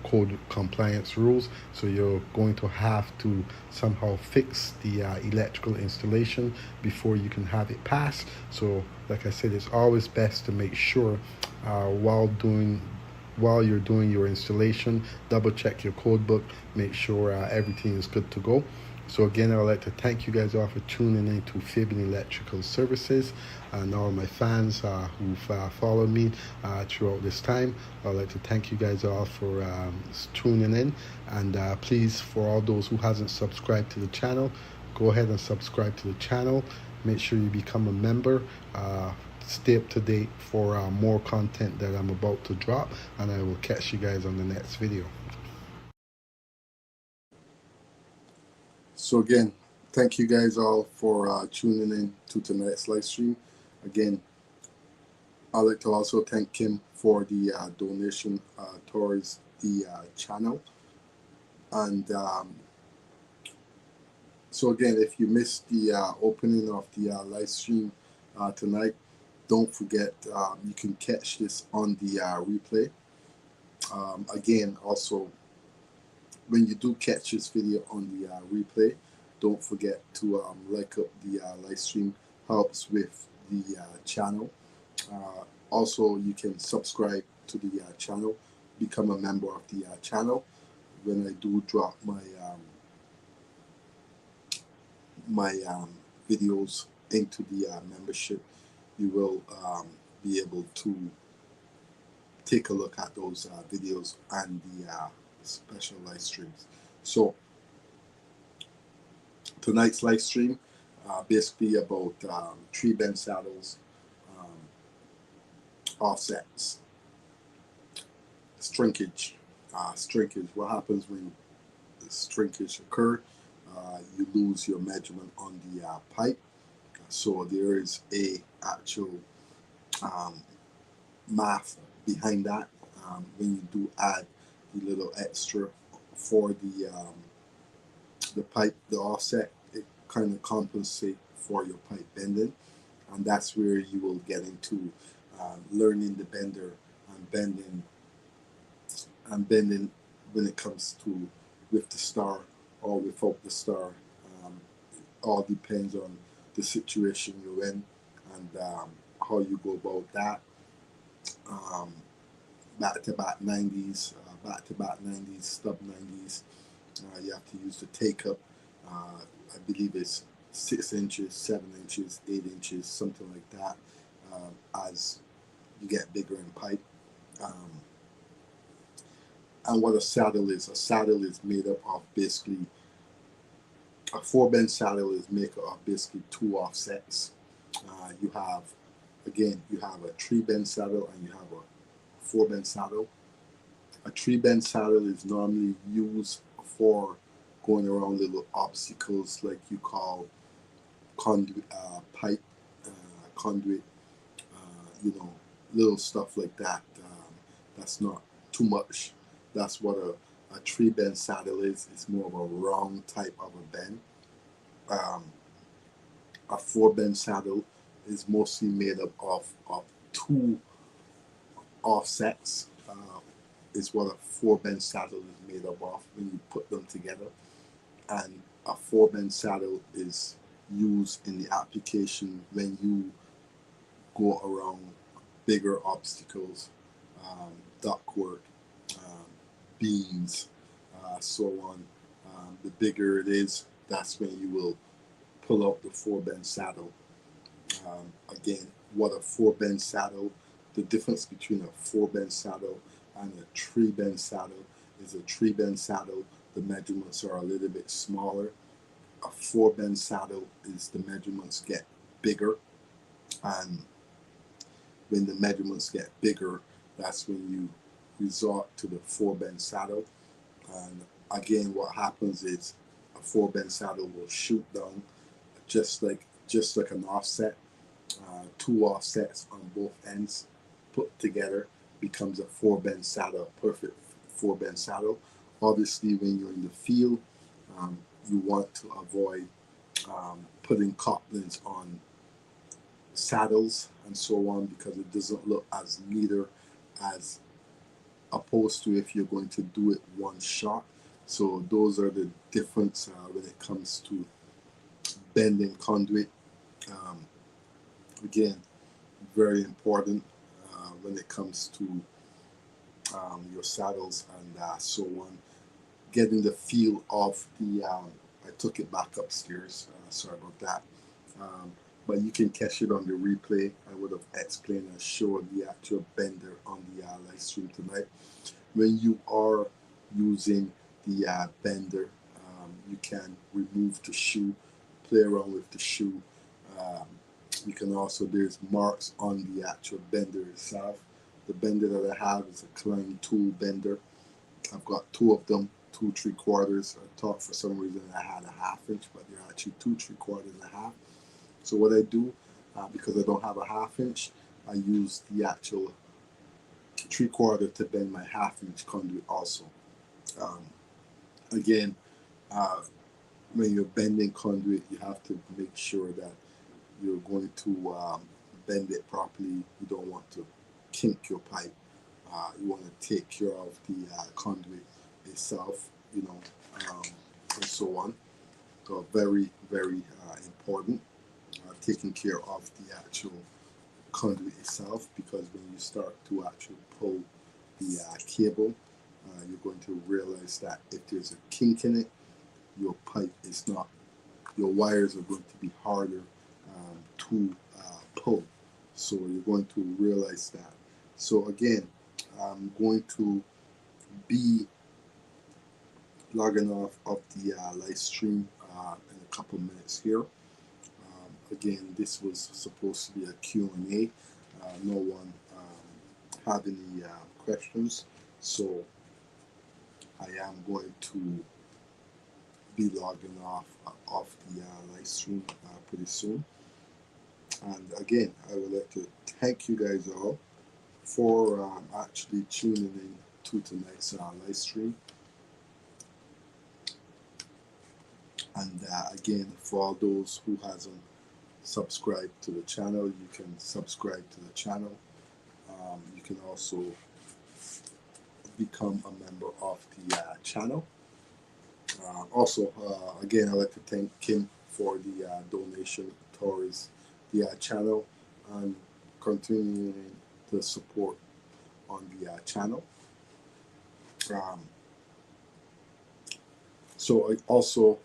code compliance rules. So you're going to have to somehow fix the electrical installation before you can have it passed. So like I said, it's always best to make sure while you're doing your installation, double check your code book, make sure everything is good to go. So again, I would like to thank you guys all for tuning in to Fabian Electrical Services, and all my fans who've followed me throughout this time. I'd like to thank you guys all for tuning in, and please, for all those who hasn't subscribed to the channel, go ahead and subscribe to the channel. Make sure you become a member. Stay up to date for more content that I'm about to drop, and I will catch you guys on the next video. So again, thank you guys all for tuning in to tonight's live stream. Again, I'd like to also thank Kim for the donation towards the channel. And so again, if you missed the opening of the live stream tonight, don't forget you can catch this on the replay. Again, also, when you do catch this video on the replay, don't forget to like up the live stream. Helps with the channel. Also, you can subscribe to the channel, become a member of the channel. When I do drop my videos into the membership, you will be able to take a look at those videos and the special live streams. So tonight's live stream basically about tree bend saddles, offsets, shrinkage. Shrinkage. What happens when shrinkage occur? You lose your measurement on the pipe. So there is a actual math behind that. When you do add the little extra for the pipe, the offset, it kind of compensate for your pipe bending, and that's where you will get into learning the bender and bending when it comes to with the star or without the star. All depends on the situation you're in and how you go about that. Back-to-back 90s, back-to-back 90s, stub 90s. You have to use the take-up. I believe it's 6 inches, 7 inches, 8 inches, something like that, as you get bigger in pipe. And what a saddle is made up of basically, a 4-bend saddle is made up of basically 2 offsets. You have a 3-bend saddle and you have a 4-bend saddle. A 3-bend saddle is normally used for going around little obstacles like you call conduit, pipe, conduit, little stuff like that. That's not too much. That's what a 3-bend saddle is. It's more of a wrong type of a bend. A 4-bend saddle is mostly made up of 2 offsets. Is what a 4-bend saddle is made up of when you put them together. And a 4-bend saddle is used in the application when you go around bigger obstacles, ductwork, beams, so on. The bigger it is, that's when you will pull out the 4-bend saddle. Again, what a 4-bend saddle, the difference between a 4-bend saddle and a 3-bend saddle is a 3-bend saddle, the measurements are a little bit smaller. A 4-bend saddle is the measurements get bigger, and when the measurements get bigger, that's when you resort to the 4-bend saddle. And again, what happens is a 4-bend saddle will shoot down just like an offset. 2 offsets on both ends put together becomes a 4-bend saddle, perfect 4-bend saddle. Obviously, when you're in the field, you want to avoid putting couplings on saddles and so on, because it doesn't look as neater as opposed to if you're going to do it one shot. So those are the difference when it comes to bending conduit. Again, very important when it comes to your saddles and so on. Getting the feel of the, I took it back upstairs, sorry about that. But you can catch it on the replay. I would have explained and showed the actual bender on the live stream tonight. When you are using the bender, you can remove the shoe, play around with the shoe. You can also, there's marks on the actual bender itself. The bender that I have is a Klein tool bender. I've got 2 of them, 2 3/4. I thought for some reason I had a 1/2 inch, but they're actually 2 3/4 and a half. So what I do, because I don't have a 1/2 inch, I use the actual 3/4 to bend my 1/2 inch conduit also. Again, when you're bending conduit, you have to make sure that you're going to bend it properly. You don't want to kink your pipe. You want to take care of the conduit itself, and so on. So very, very important, taking care of the actual conduit itself, because when you start to actually pull the cable, you're going to realize that if there's a kink in it, your pipe is not, your wires are going to be harder to pull. So you're going to realize that. So again, I'm going to be logging off of the live stream in a couple minutes here. Again, this was supposed to be a Q&A. No one have any questions, so I am going to be logging off the live stream pretty soon. And again, I would like to thank you guys all for actually tuning in to tonight's live stream. And again, for all those who hasn't subscribed to the channel, you can subscribe to the channel. You can also become a member of the channel. Also, again, I'd like to thank Kim for the donation towards the channel and continuing the support on the channel. So I also,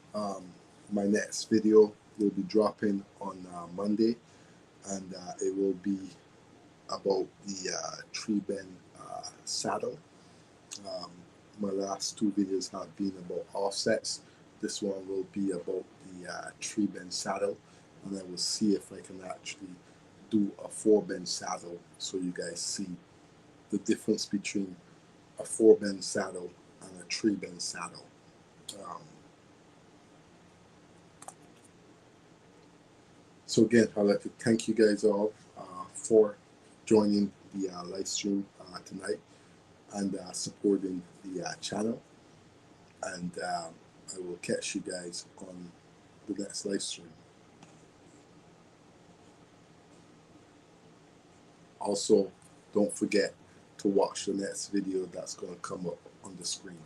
my next video will be dropping on Monday, and it will be about the tree bend saddle. My last two videos have been about offsets. This one will be about the tree bend saddle, and I will see if I can actually do a 4-bend saddle so you guys see the difference between a 4-bend saddle and a 3-bend saddle. So again, I'd like to thank you guys all for joining the live stream tonight and supporting the channel. And I will catch you guys on the next live stream. Also, don't forget to watch the next video that's going to come up on the screen.